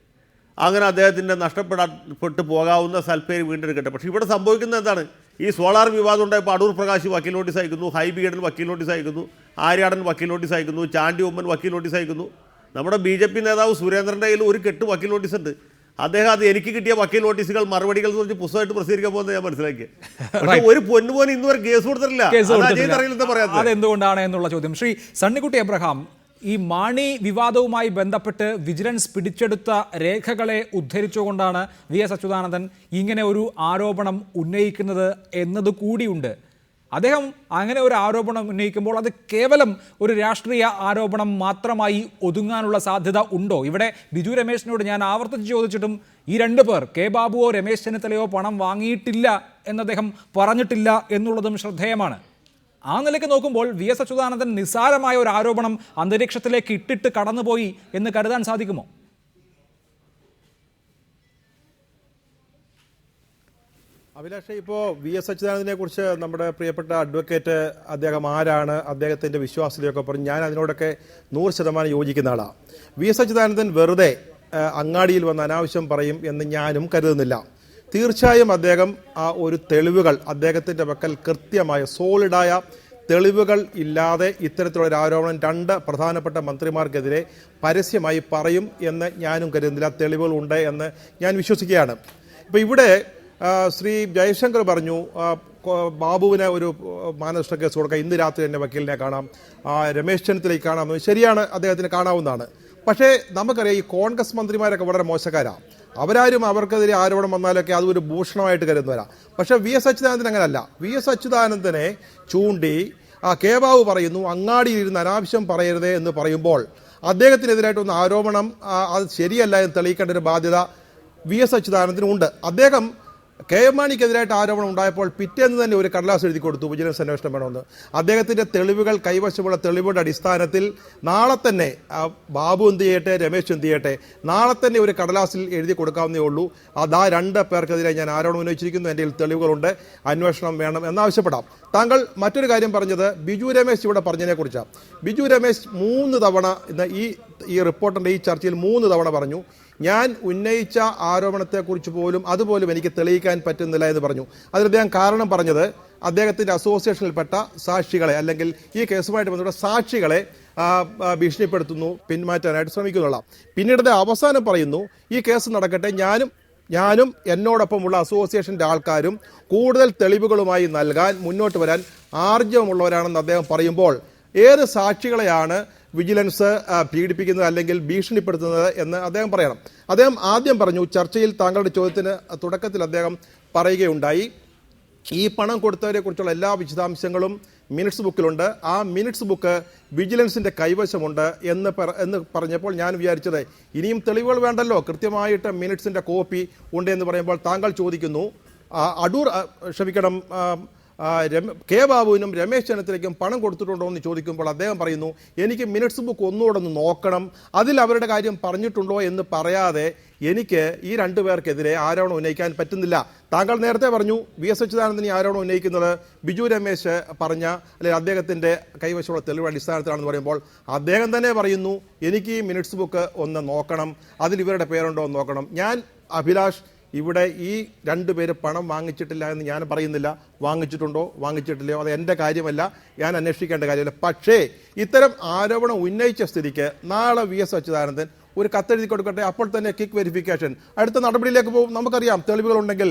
അങ്ങനെ അദ്ദേഹത്തിൻ്റെ നഷ്ടപ്പെട്ട് പോകാവുന്ന സൽപ്പേര് വീണ്ടെടുക്കട്ടെ. പക്ഷേ ഇവിടെ സംഭവിക്കുന്നത് എന്താണ്? ഈ സോളാർ വിവാദം ഉണ്ടായപ്പോൾ അടൂർ പ്രകാശ് വക്കീൽ നോട്ടീസ് അയക്കുന്നു, ഹൈബിഗഡിൽ വക്കീൽ നോട്ടീസ് അയക്കുന്നു, ആര്യാടൻ വക്കീൽ നോട്ടീസ് അയക്കുന്നു, ചാണ്ടി ഉമ്മൻ വക്കീൽ നോട്ടീസ് അയക്കുന്നു. നമ്മുടെ BJP നേതാവ് സുരേന്ദ്രൻ്റെ കയ്യിൽ ഒരു കെട്ട് വക്കീൽ നോട്ടീസ് ഉണ്ട്. അദ്ദേഹം അത് എനിക്ക് കിട്ടിയ വക്കീൽ നോട്ടീസുകൾ മറുപടികൾ എന്ന് പറഞ്ഞ് പുസ്തകമായിട്ട് പ്രസിദ്ധീകരിക്കാൻ പോകുന്നത് ഞാൻ മനസ്സിലാക്കിയത്. പക്ഷേ ഒരു പൊന്നുപോലും ഇന്നുവരെ കേസ് കൊടുത്തിട്ടില്ല. അതെന്തുകൊണ്ടാണ് എന്നുള്ള ചോദ്യം. ശ്രീ സണ്ണിക്കുട്ടി എബ്രഹാം, ഈ മാണി വിവാദവുമായി ബന്ധപ്പെട്ട് വിജിലൻസ് പിടിച്ചെടുത്ത രേഖകളെ ഉദ്ധരിച്ചുകൊണ്ടാണ് VS അച്യുതാനന്ദൻ ഇങ്ങനെ ഒരു ആരോപണം ഉന്നയിക്കുന്നത് എന്നത് കൂടിയുണ്ട്. അദ്ദേഹം അങ്ങനെ ഒരു ആരോപണം ഉന്നയിക്കുമ്പോൾ അത് കേവലം ഒരു രാഷ്ട്രീയ ആരോപണം മാത്രമായി ഒതുങ്ങാനുള്ള സാധ്യത ഉണ്ടോ? ഇവിടെ ബിജു രമേശിനോട് ഞാൻ ആവർത്തിച്ച് ചോദിച്ചിട്ടും ഈ രണ്ടു പേർ, കെ ബാബുവോ രമേശ് ചെന്നിത്തലയോ പണം വാങ്ങിയിട്ടില്ല എന്ന് അദ്ദേഹം പറഞ്ഞിട്ടില്ല എന്നുള്ളതും ശ്രദ്ധേയമാണ്. ആ നിലയ്ക്ക് നോക്കുമ്പോൾ VS അച്യുതാനന്ദൻ നിസ്സാരമായ ഒരു ആരോപണം അന്തരീക്ഷത്തിലേക്ക് ഇട്ടിട്ട് കടന്നുപോയി എന്ന് കരുതാൻ സാധിക്കുമോ? അഭിലാഷ്, ഇപ്പോൾ VS അച്യുതാനന്ദനെ കുറിച്ച് നമ്മുടെ പ്രിയപ്പെട്ട അഡ്വക്കേറ്റ് അദ്ദേഹം ആരാണ്, അദ്ദേഹത്തിൻ്റെ വിശ്വാസ്യതയൊക്കെ പറഞ്ഞ് ഞാൻ അതിനോടൊക്കെ 100% യോജിക്കുന്ന ആളാണ്. VS അച്യുതാനന്ദൻ വെറുതെ അങ്ങാടിയിൽ വന്ന് അനാവശ്യം പറയും എന്ന് ഞാനും കരുതുന്നില്ല. തീർച്ചയായും അദ്ദേഹം ആ ഒരു തെളിവുകൾ അദ്ദേഹത്തിൻ്റെ പക്കൽ കൃത്യമായ സോളിഡായ തെളിവുകൾ ഇല്ലാതെ ഇത്തരത്തിലുള്ള ഒരു ആരോപണം 2 പ്രധാനപ്പെട്ട മന്ത്രിമാർക്കെതിരെ പരസ്യമായി പറയും എന്ന് ഞാനും കരുതുന്നില്ല. തെളിവുകളുണ്ട് എന്ന് ഞാൻ വിശ്വസിക്കുകയാണ്. ഇപ്പോൾ ഇവിടെ ശ്രീ ജയശങ്കർ പറഞ്ഞു ബാബുവിനെ ഒരു മാനനഷ്ട കേസ് കൊടുക്കാം, ഇന്ന് രാത്രി തന്നെ വക്കീലിനെ കാണാം, രമേശ് ചെന്നിത്തലയ്ക്ക് കാണാം. ശരിയാണ്, അദ്ദേഹത്തിന് കാണാവുന്നതാണ്. പക്ഷേ നമുക്കറിയാം ഈ കോൺഗ്രസ് മന്ത്രിമാരൊക്കെ വളരെ മോശക്കാരാണ്. അവരാരും അവർക്കെതിരെ ആരോപണം വന്നാലൊക്കെ അതൊരു ഭൂഷണമായിട്ട് കരുതുന്നവരാണ്. പക്ഷേ VS അച്യുതാനന്ദൻ അങ്ങനല്ല. VS അച്യുതാനന്ദനെ ചൂണ്ടി കെ ബാബു പറയുന്നു അങ്ങാടിയിരുന്ന് അനാവശ്യം പറയരുതേ എന്ന് പറയുമ്പോൾ അദ്ദേഹത്തിനെതിരായിട്ടൊന്ന് ആരോപണം അത് ശരിയല്ല എന്ന് തെളിയിക്കേണ്ട ഒരു ബാധ്യത VS അച്യുതാനന്ദനുണ്ട്. അദ്ദേഹം കെ എം മാണിക്കെതിരായിട്ട് ആരോപണം ഉണ്ടായപ്പോൾ പിറ്റേന്ന് തന്നെ ഒരു കടലാസ് എഴുതി കൊടുത്തു വിജിലൻസ് അന്വേഷണം വേണമെന്ന്. അദ്ദേഹത്തിൻ്റെ തെളിവുകൾ, കൈവശമുള്ള തെളിവുകളുടെ അടിസ്ഥാനത്തിൽ നാളെ തന്നെ ബാബു എന്ത് ചെയ്യട്ടെ, രമേശ് എന്ത് ചെയ്യട്ടെ, നാളെ തന്നെ ഒരു കടലാസിൽ എഴുതി കൊടുക്കാവുന്നേ ഉള്ളൂ. അതാ 2 പേർക്കെതിരെ ഞാൻ ആരോപണം ഉന്നയിച്ചിരിക്കുന്നു, എൻ്റെ തെളിവുകളുണ്ട്, അന്വേഷണം വേണം എന്നാവശ്യപ്പെടാം. താങ്കൾ മറ്റൊരു കാര്യം പറഞ്ഞത് ബിജു രമേശ് ഇവിടെ പറഞ്ഞതിനെക്കുറിച്ചാണ്. ബിജു രമേശ് 3 തവണ ഈ റിപ്പോർട്ടിൻ്റെ ഈ ചർച്ചയിൽ 3 തവണ പറഞ്ഞു ഞാൻ ഉന്നയിച്ച ആരോപണത്തെക്കുറിച്ച് അതുപോലും എനിക്ക് തെളിയിക്കാൻ പറ്റുന്നില്ല എന്ന് പറഞ്ഞു. അതിന് അദ്ദേഹം കാരണം പറഞ്ഞത് അദ്ദേഹത്തിൻ്റെ അസോസിയേഷനിൽപ്പെട്ട സാക്ഷികളെ അല്ലെങ്കിൽ ഈ കേസുമായിട്ട് ബന്ധപ്പെട്ട സാക്ഷികളെ ഭീഷണിപ്പെടുത്തുന്നു, പിന്മാറ്റാനായിട്ട് ശ്രമിക്കുന്നുള്ള. പിന്നീട് അവസാനം പറയുന്നു ഈ കേസ് നടക്കട്ടെ, ഞാനും എന്നോടൊപ്പമുള്ള അസോസിയേഷൻ്റെ ആൾക്കാരും കൂടുതൽ തെളിവുകളുമായി നൽകാൻ മുന്നോട്ട് വരാൻ ആർജവമുള്ളവരാണെന്ന് അദ്ദേഹം പറയുമ്പോൾ ഏത് സാക്ഷികളെയാണ് വിജിലൻസ് പീഡിപ്പിക്കുന്നത് അല്ലെങ്കിൽ ഭീഷണിപ്പെടുത്തുന്നത് എന്ന് അദ്ദേഹം പറയണം. അദ്ദേഹം ആദ്യം പറഞ്ഞു, ചർച്ചയിൽ താങ്കളുടെ ചോദ്യത്തിന് തുടക്കത്തിൽ അദ്ദേഹം പറയുകയുണ്ടായി, ഈ പണം കൊടുത്തവരെ കുറിച്ചുള്ള എല്ലാ വിശദാംശങ്ങളും മിനിറ്റ്സ് ബുക്കിലുണ്ട്, ആ മിനിറ്റ്സ് ബുക്ക് വിജിലൻസിൻ്റെ കൈവശമുണ്ട് എന്ന് പറഞ്ഞപ്പോൾ ഞാൻ വിചാരിച്ചത് ഇനിയും തെളിവുകൾ വേണ്ടല്ലോ, കൃത്യമായിട്ട് മിനിറ്റ്സിൻ്റെ കോപ്പി ഉണ്ട് എന്ന് പറയുമ്പോൾ താങ്കൾ ചോദിക്കുന്നു കെ ബാബുവിനും രമേശ് ചെന്നിത്തലയ്ക്കും പണം കൊടുത്തിട്ടുണ്ടോ എന്ന് ചോദിക്കുമ്പോൾ അദ്ദേഹം പറയുന്നു എനിക്ക് മിനിറ്റ്സ് ബുക്ക് ഒന്നുകൂടെ ഒന്ന് നോക്കണം, അതിൽ അവരുടെ കാര്യം പറഞ്ഞിട്ടുണ്ടോ എന്ന് പറയാതെ എനിക്ക് ഈ 2 പേർക്കെതിരെ ആരോപണം ഉന്നയിക്കാൻ പറ്റുന്നില്ല. താങ്കൾ നേരത്തെ പറഞ്ഞു VS അച്യുതാനന്ദൻ ആരോപണം ഉന്നയിക്കുന്നത് ബിജു രമേശ് പറഞ്ഞ അല്ലെങ്കിൽ അദ്ദേഹത്തിൻ്റെ കൈവശമുള്ള തെളിവ് അടിസ്ഥാനത്തിലാണെന്ന് പറയുമ്പോൾ അദ്ദേഹം തന്നെ പറയുന്നു എനിക്ക് ഈ മിനിറ്റ്സ് ബുക്ക് ഒന്ന് നോക്കണം, അതിൽ ഇവരുടെ പേരുണ്ടോ എന്ന് നോക്കണം. ഞാൻ അഭിലാഷ് ഇവിടെ ഈ 2 പേര് പണം വാങ്ങിച്ചിട്ടില്ല എന്ന് ഞാൻ പറയുന്നില്ല. വാങ്ങിച്ചിട്ടുണ്ടോ വാങ്ങിച്ചിട്ടില്ലയോ അത് എൻ്റെ കാര്യമല്ല, ഞാൻ അന്വേഷിക്കേണ്ട കാര്യമല്ല. പക്ഷേ ഇത്തരം ആരോപണം ഉന്നയിച്ച സ്ഥിതിക്ക് നാളെ VS അച്യുതാനന്ദൻ ഒരു കത്തെഴുതി കൊടുക്കട്ടെ, അപ്പോൾ തന്നെ കിക്ക് വെരിഫിക്കേഷൻ അടുത്ത നടപടിയിലേക്ക് പോകും. നമുക്കറിയാം തെളിവുകളുണ്ടെങ്കിൽ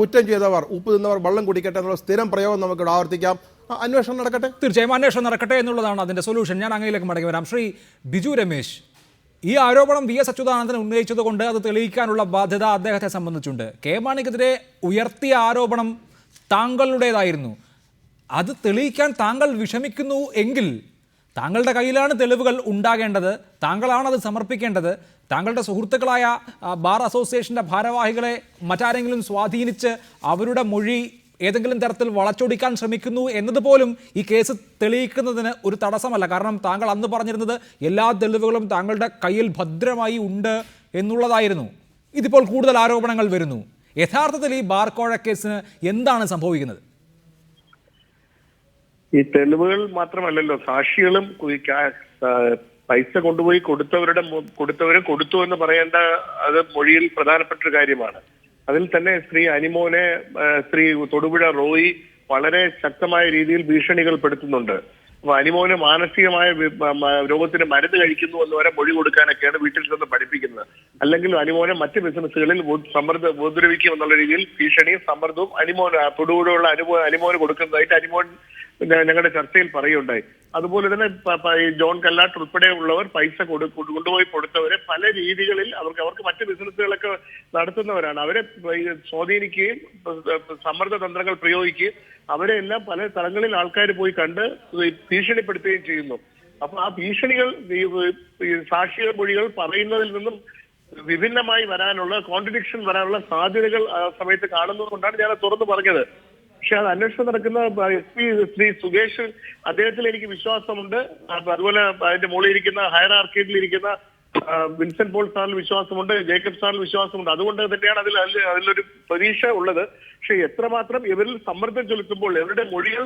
കുറ്റം ചെയ്തവർ ഉപ്പ് തിന്നവർ വെള്ളം കുടിക്കട്ടെ എന്നുള്ള സ്ഥിരം പ്രയോഗം നമുക്കിവിടെ ആവർത്തിക്കാം. അന്വേഷണം നടക്കട്ടെ, തീർച്ചയായും അന്വേഷണം നടക്കട്ടെ എന്നുള്ളതാണ് അതിൻ്റെ സൊല്യൂഷൻ. ഞാൻ അങ്ങയിലേക്ക് മടങ്ങി വരാം. ശ്രീ ബിജു രമേശ്, ഈ ആരോപണം VS അച്യുതാനന്ദൻ ഉന്നയിച്ചതുകൊണ്ട് അത് തെളിയിക്കാനുള്ള ബാധ്യത അദ്ദേഹത്തെ സംബന്ധിച്ചുണ്ട്. കെ മാണിക്കെതിരെ ഉയർത്തിയ ആരോപണം താങ്കളുടേതായിരുന്നു. അത് തെളിയിക്കാൻ താങ്കൾ വിഷമിക്കുന്നു എങ്കിൽ താങ്കളുടെ കയ്യിലാണ് തെളിവുകൾ ഉണ്ടാകേണ്ടത്, താങ്കളാണത് സമർപ്പിക്കേണ്ടത്. താങ്കളുടെ സുഹൃത്തുക്കളായ ബാർ അസോസിയേഷൻ്റെ ഭാരവാഹികളെ മറ്റാരെങ്കിലും സ്വാധീനിച്ച് അവരുടെ മൊഴി ഏതെങ്കിലും തരത്തിൽ വളച്ചൊടിക്കാൻ ശ്രമിക്കുന്നു എന്നതുപോലും ഈ കേസ് തെളിയിക്കുന്നതിന് ഒരു തടസ്സമല്ല. കാരണം താങ്കൾ അന്ന് പറഞ്ഞിരുന്നത് എല്ലാ തെളിവുകളും താങ്കളുടെ കയ്യിൽ ഭദ്രമായി ഉണ്ട് എന്നുള്ളതായിരുന്നു. ഇതിപ്പോൾ കൂടുതൽ ആരോപണങ്ങൾ വരുന്നു. യഥാർത്ഥത്തിൽ ഈ ബാർ കോഴ കേസിന് എന്താണ് സംഭവിക്കുന്നത്? ഈ തെളിവുകൾ മാത്രമല്ലല്ലോ, സാക്ഷികളും പൈസ കൊണ്ടുപോയി കൊടുത്തവരും കൊടുത്തു എന്ന് പറയേണ്ട അത് മൊഴിയിൽ പ്രധാനപ്പെട്ട ഒരു കാര്യമാണ്. അതിൽ തന്നെ ശ്രീ അനിമോനെ ശ്രീ തൊടുപുഴ റോയി വളരെ ശക്തമായ രീതിയിൽ ഭീഷണികൾ പെടുത്തുന്നുണ്ട്. അപ്പൊ അനിമോന് മാനസികമായ രോഗത്തിന് മരുന്ന് കഴിക്കുന്നു എന്ന് വരെ മൊഴി കൊടുക്കാനൊക്കെയാണ് വീട്ടിൽ ചെന്ന് പഠിപ്പിക്കുന്നത്. അല്ലെങ്കിൽ അനിമോനെ മറ്റ് ബിസിനസ്സുകളിൽ ഉപദ്രവിക്കും എന്നുള്ള രീതിയിൽ ഭീഷണിയും സമ്മർദ്ദവും തൊടുകൂടെയുള്ള അനിമോന് കൊടുക്കുന്നതായിട്ട് അനിമോൻ ഞങ്ങളുടെ ചർച്ചയിൽ പറയുകയുണ്ടായി. അതുപോലെ തന്നെ ജോൺ കല്ലാട്ട് ഉൾപ്പെടെയുള്ളവർ പൈസ കൊണ്ടുപോയി കൊടുത്തവരെ പല രീതികളിൽ അവർക്ക് മറ്റ് ബിസിനസ്സുകളൊക്കെ നടത്തുന്നവരാണ്. അവരെ സ്വാധീനിക്കുകയും സമ്മർദ്ദ തന്ത്രങ്ങൾ പ്രയോഗിക്കുകയും അവരെ എല്ലാം പല സ്ഥലങ്ങളിൽ ആൾക്കാർ പോയി കണ്ട് ഭീഷണിപ്പെടുത്തുകയും ചെയ്യുന്നു. അപ്പൊ ആ ഭീഷണികൾ സാക്ഷികൾ മൊഴികൾ പറയുന്നതിൽ നിന്നും വിഭിന്നമായി വരാനുള്ള കോൺട്രഡിക്ഷൻ വരാനുള്ള സാധ്യതകൾ ആ സമയത്ത് കാണുന്നതുകൊണ്ടാണ് ഞാൻ തുറന്നു പറഞ്ഞത്. പക്ഷെ അത് അന്വേഷണം നടക്കുന്ന SP ശ്രീ സുകേഷ് അദ്ദേഹത്തിൽ എനിക്ക് വിശ്വാസമുണ്ട്. അതുപോലെ അതിന്റെ മുകളിൽ ഇരിക്കുന്ന ഹയർ ആർക്കേഡിൽ ഇരിക്കുന്ന വിൻസെന്റ് പോൾ സാറിൽ വിശ്വാസമുണ്ട്, ജേക്കബ് സാറിൽ വിശ്വാസമുണ്ട്. അതുകൊണ്ട് തന്നെയാണ് അതിലൊരു പ്രതീക്ഷ ഉള്ളത്. പക്ഷെ എത്രമാത്രം ഇവരിൽ സമ്മർദ്ദം ചെലുത്തുമ്പോൾ ഇവരുടെ മൊഴികൾ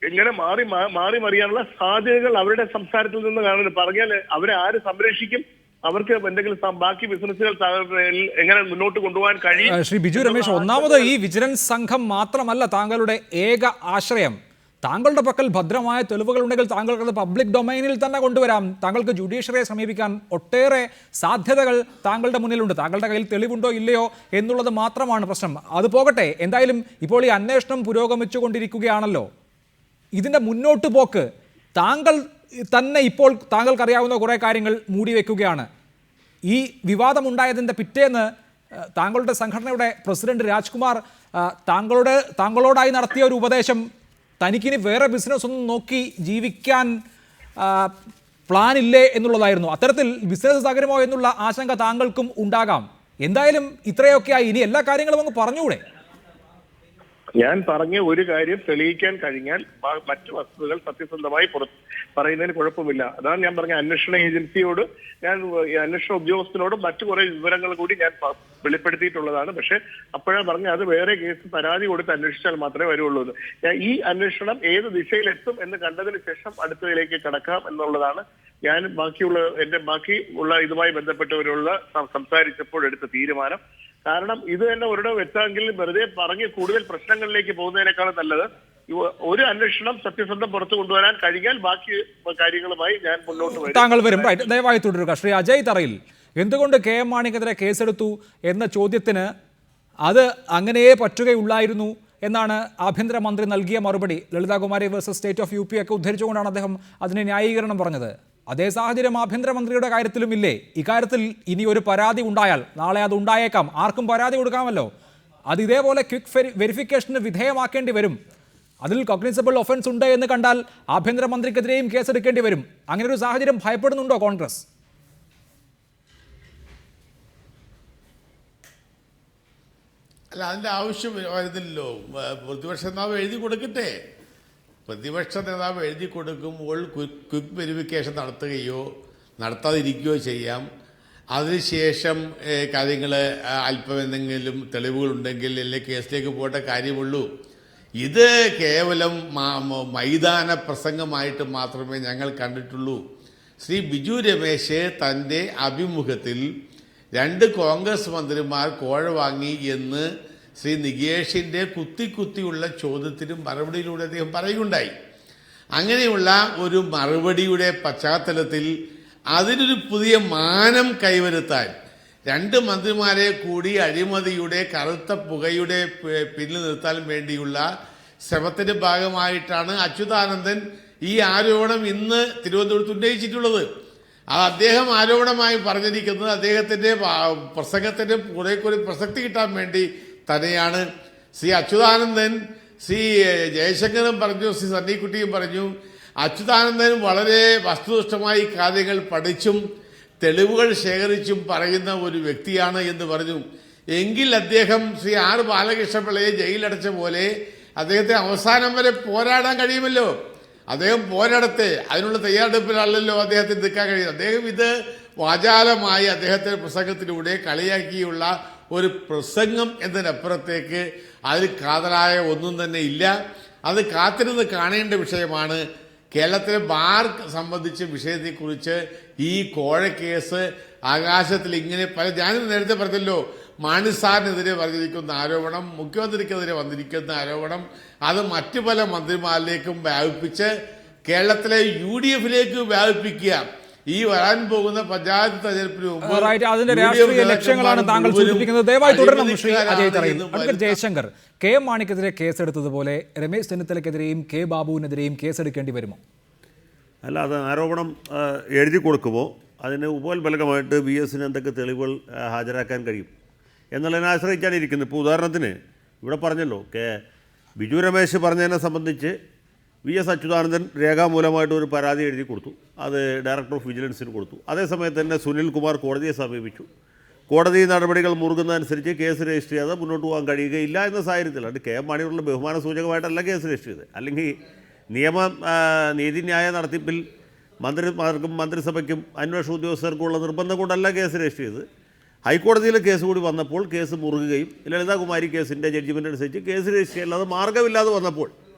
എങ്ങനെ മാറി മറിയാനുള്ള സാധ്യതകൾ അവരുടെ സംസാരത്തിൽ നിന്ന് കാണുന്നത്. പറഞ്ഞാൽ അവരെ ആര് സംരക്ഷിക്കും, അവർക്ക് എന്തെങ്കിലും ബാക്കി ബിസിനസ്സുകൾ എങ്ങനെ മുന്നോട്ട് കൊണ്ടുപോകാൻ കഴിയും? ശ്രീ ബിജു രമേശ്, ഒന്നാമത് ഈ വിജിലൻസ് സംഘം മാത്രമല്ല താങ്കളുടെ ഏക ആശ്രയം. താങ്കളുടെ പക്കൽ ഭദ്രമായ തെളിവുകൾ ഉണ്ടെങ്കിൽ താങ്കൾക്ക് അത് പബ്ലിക് ഡൊമൈനിൽ തന്നെ കൊണ്ടുവരാം. താങ്കൾക്ക് ജുഡീഷ്യറിയെ സമീപിക്കാൻ ഒട്ടേറെ സാധ്യതകൾ താങ്കളുടെ മുന്നിലുണ്ട്. താങ്കളുടെ കയ്യിൽ തെളിവുണ്ടോ ഇല്ലയോ എന്നുള്ളത് മാത്രമാണ് പ്രശ്നം. അത് പോകട്ടെ, എന്തായാലും ഇപ്പോൾ ഈ അന്വേഷണം പുരോഗമിച്ചുകൊണ്ടിരിക്കുകയാണല്ലോ. ഇതിൻ്റെ മുന്നോട്ട് പോക്ക് താങ്കൾ തന്നെ ഇപ്പോൾ താങ്കൾക്കറിയാവുന്ന കുറേ കാര്യങ്ങൾ മൂടിവെക്കുകയാണ്. ഈ വിവാദമുണ്ടായതിൻ്റെ പിറ്റേന്ന് താങ്കളുടെ സംഘടനയുടെ പ്രസിഡന്റ് രാജ്കുമാർ താങ്കളോടായി നടത്തിയ ഒരു ഉപദേശം, തനിക്കിനി വേറെ ബിസിനസ് ഒന്നും നോക്കി ജീവിക്കാൻ പ്ലാൻ ഇല്ലേ എന്നുള്ളതായിരുന്നു. അത്തരത്തിൽ ബിസിനസ് തകരുമോ എന്നുള്ള ആശങ്ക താങ്കൾക്കും ഉണ്ടാകാം. എന്തായാലും ഇത്രയൊക്കെയായി, ഇനി എല്ലാ കാര്യങ്ങളും അങ്ങ് പറഞ്ഞുകൂടെ? ഞാൻ പറഞ്ഞ ഒരു കാര്യം തെളിയിക്കാൻ കഴിഞ്ഞാൽ മറ്റു വസ്തുതകൾ സത്യസന്ധമായി പറയുന്നതിന് കുഴപ്പമില്ല. അതാണ് ഞാൻ പറഞ്ഞ അന്വേഷണ ഏജൻസിയോട്, ഞാൻ അന്വേഷണ ഉദ്യോഗസ്ഥനോടും മറ്റു കുറെ വിവരങ്ങൾ കൂടി ഞാൻ വെളിപ്പെടുത്തിയിട്ടുള്ളതാണ്. പക്ഷെ അപ്പോഴാണ് പറഞ്ഞ അത് വേറെ കേസ് പരാതി കൊടുത്ത് അന്വേഷിച്ചാൽ മാത്രമേ വരുള്ളൂ. ഈ അന്വേഷണം ഏത് ദിശയിലെത്തും എന്ന് കണ്ടതിന് ശേഷം അടുത്തതിലേക്ക് കടക്കാം എന്നുള്ളതാണ് ഞാൻ ബാക്കി ഉള്ള ഇതുമായി ബന്ധപ്പെട്ടവരുള്ള സംസാരിച്ചപ്പോൾ എടുത്ത തീരുമാനം. കാരണം ഇത് തന്നെ ഒരിടം വെച്ചെങ്കിൽ വെറുതെ പറഞ്ഞ് കൂടുതൽ പ്രശ്നങ്ങളിലേക്ക് പോകുന്നതിനേക്കാളും നല്ലത് ഒരു അന്വേഷണം സത്യസന്ധം പുറത്തു കൊണ്ടുവരാൻ കഴിഞ്ഞാൽ ബാക്കി കാര്യങ്ങളുമായി ഞാൻ മുന്നോട്ട് വരും. താങ്കൾ വരും. റൈറ്റ്, ദയവായി തുടരുക. ശ്രീ അജയ് തറയിൽ, എന്തുകൊണ്ട് KM മാണിക്കെതിരെ കേസെടുത്തു എന്ന ചോദ്യത്തിന് അത് അങ്ങനെയേ പറ്റുകയുള്ളായിരുന്നു എന്നാണ് ആഭ്യന്തരമന്ത്രി നൽകിയ മറുപടി. Lalithakumari versus state of UP ഒക്കെ ഉദ്ധരിച്ചുകൊണ്ടാണ് അദ്ദേഹം അതിന് ന്യായീകരണം പറഞ്ഞത്. അതേ സാഹചര്യം ആഭ്യന്തരമന്ത്രിയുടെ കാര്യത്തിലും ഇല്ലേ? ഇക്കാര്യത്തിൽ ഇനി ഒരു പരാതി ഉണ്ടായാൽ നാളെ അത് ഉണ്ടായേക്കാം, ആർക്കും പരാതി കൊടുക്കാമല്ലോ. അത് ഇതേപോലെ ക്വിക്ക് വെരിഫിക്കേഷന് വിധേയമാക്കേണ്ടി വരും. അതിൽ കോഗ്നിസബിൾ ഒഫൻസ് ഉണ്ട് എന്ന് കണ്ടാൽ ആഭ്യന്തരമന്ത്രിക്കെതിരെയും കേസെടുക്കേണ്ടി വരും. അങ്ങനെ ഒരു സാഹചര്യം ഭയപ്പെടുന്നുണ്ടോ കോൺഗ്രസ്? അല്ല, അതിൻ്റെ ആവശ്യം വരുന്നില്ലല്ലോ. പ്രതിപക്ഷ നേതാവ് എഴുതി കൊടുക്കട്ടെ. പ്രതിപക്ഷ നേതാവ് എഴുതി കൊടുക്കുമ്പോൾ ക്വിക്ക് വെരിഫിക്കേഷൻ നടത്തുകയോ നടത്താതിരിക്കുകയോ ചെയ്യാം. അതിനുശേഷം കാര്യങ്ങൾ അല്പം എന്തെങ്കിലും തെളിവുകളുണ്ടെങ്കിൽ അല്ലെങ്കിൽ കേസിലേക്ക് പോകേണ്ട കാര്യമുള്ളൂ. ഇത് കേവലം മൈതാന പ്രസംഗമായിട്ട് മാത്രമേ ഞങ്ങൾ കണ്ടിട്ടുള്ളൂ. ശ്രീ ബിജു രമേശ് തൻ്റെ അഭിമുഖത്തിൽ 2 കോൺഗ്രസ് മന്ത്രിമാർ കോഴ വാങ്ങി എന്ന് ശ്രീ നികേഷിൻ്റെ കുത്തിയുള്ള ചോദ്യത്തിനും മറുപടിയിലൂടെ അദ്ദേഹം പറയുകയുണ്ടായി. അങ്ങനെയുള്ള ഒരു മറുപടിയുടെ പശ്ചാത്തലത്തിൽ അതിനൊരു പുതിയ മാനം കൈവരുത്താൻ 2 മന്ത്രിമാരെ കൂടി അഴിമതിയുടെ കറുത്ത പുകയുടെ പിന്നിൽ നിർത്താൻ വേണ്ടിയുള്ള ശ്രമത്തിന്റെ ഭാഗമായിട്ടാണ് അച്യുതാനന്ദൻ ഈ ആരോപണം ഇന്ന് തിരുവനന്തപുരത്ത് ഉന്നയിച്ചിട്ടുള്ളത്. അദ്ദേഹം ആരോപണമായി പറഞ്ഞിരിക്കുന്നത് അദ്ദേഹത്തിന്റെ പ്രസംഗത്തിന്റെ കുറെ പ്രസക്തി കിട്ടാൻ വേണ്ടി തന്നെയാണ്. ശ്രീ അച്യുതാനന്ദൻ, ശ്രീ ജയശങ്കറും പറഞ്ഞു, ശ്രീ സണ്ണിക്കുട്ടിയും പറഞ്ഞു, അച്യുതാനന്ദൻ വളരെ വസ്തുനിഷ്ഠമായി കാര്യങ്ങൾ പഠിച്ചും തെളിവുകൾ ശേഖരിച്ചും പറയുന്ന ഒരു വ്യക്തിയാണ് എന്ന് പറഞ്ഞു. എങ്കിൽ അദ്ദേഹം ശ്രീ R ബാലകൃഷ്ണപിള്ളയെ ജയിലടച്ച പോലെ അദ്ദേഹത്തെ അവസാനം വരെ പോരാടാൻ കഴിയുമല്ലോ. അദ്ദേഹം പോരാടത്തെ, അതിനുള്ള തയ്യാറെടുപ്പിലല്ലോ അദ്ദേഹത്തിന് നിൽക്കാൻ കഴിയുന്നത്. അദ്ദേഹം ഇത് വാചാലമായി അദ്ദേഹത്തിന്റെ പ്രസംഗത്തിലൂടെ കളിയാക്കിയുള്ള ഒരു പ്രസംഗം എന്നതിനപ്പുറത്തേക്ക് അതിൽ കാതലായ ഒന്നും തന്നെ ഇല്ല. അത് കാത്തിരുന്ന് കാണേണ്ട വിഷയമാണ്. കേരളത്തിലെ ബാർ സംബന്ധിച്ച വിഷയത്തെക്കുറിച്ച് ഈ കോഴക്കേസ് ആകാശത്തിൽ ഇങ്ങനെ ഞാനും നേരത്തെ പറഞ്ഞല്ലോ, മാണി സാറിനെതിരെ പറഞ്ഞിരിക്കുന്ന ആരോപണം, മുഖ്യമന്ത്രിക്കെതിരെ വന്നിരിക്കുന്ന ആരോപണം, അത് മറ്റു പല മന്ത്രിമാരിലേക്കും വ്യാപിപ്പിച്ച് കേരളത്തിലെ UDF-ലേക്ക് വ്യാപിപ്പിക്കുക. ഈ വരാൻ പോകുന്ന പഞ്ചായത്ത് തെരഞ്ഞെടുപ്പിന് മുമ്പ് അതിന്റെ രാഷ്ട്രീയ ലക്ഷ്യങ്ങളാണ് താങ്കൾ സൂചിപ്പിക്കുന്നത്. ദയവായി തുടരണം Shri Ajay Tharayil. Advocate Jayashankar, K M മാണിക്കെതിരെ കേസെടുത്തതുപോലെ രമേശ് ചെന്നിത്തലയ്ക്കെതിരെയും കെ ബാബുവിനെതിരെയും കേസെടുക്കേണ്ടി വരുമോ? അല്ല, അത് ആരോപണം എഴുതി കൊടുക്കുമ്പോൾ അതിന് ഉപോത്ബലകമായിട്ട് VS-ന് എന്തൊക്കെ തെളിവുകൾ ഹാജരാക്കാൻ കഴിയും എന്നുള്ളതിനെ ആശ്രയിച്ചാണ് ഇരിക്കുന്നത്. ഇപ്പോൾ ഉദാഹരണത്തിന് ഇവിടെ പറഞ്ഞല്ലോ, ബിജു രമേശ് പറഞ്ഞതിനെ സംബന്ധിച്ച് VS അച്യുതാനന്ദൻ രേഖാമൂലമായിട്ട് ഒരു പരാതി എഴുതി കൊടുത്തു. അത് ഡയറക്ടർ ഓഫ് വിജിലൻസിന് കൊടുത്തു. അതേസമയത്ത് തന്നെ സുനിൽ കുമാർ കോടതിയെ സമീപിച്ചു. കോടതി നടപടികൾ മുറുകുന്നതനുസരിച്ച് കേസ് രജിസ്റ്റർ ചെയ്യാതെ മുന്നോട്ട് പോകാൻ കഴിയുകയില്ല എന്ന സാഹചര്യത്തിൽ അത് കെ എം മാണിയോടുള്ള ബഹുമാന സൂചകമായിട്ടല്ല കേസ് രജിസ്റ്റർ ചെയ്തത്. അല്ലെങ്കിൽ നീതിന്യായ നടത്തിപ്പിൽ മന്ത്രിമാർക്കും മന്ത്രിസഭയ്ക്കും അന്വേഷണ ഉദ്യോഗസ്ഥർക്കുമുള്ള നിർബന്ധം കൊണ്ടല്ല കേസ് രജിസ്റ്റർ ചെയ്തത്. ഹൈക്കോടതിയിലെ കേസ് കൂടി വന്നപ്പോൾ കേസ് മുറുകുകയും ലളിതാകുമാരി കേസിൻ്റെ ജഡ്ജിമെൻ്റ് അനുസരിച്ച് കേസ് രജിസ്റ്റർ ചെയ്യാതെ മാർഗ്ഗമില്ലാതെ വന്നപ്പോൾ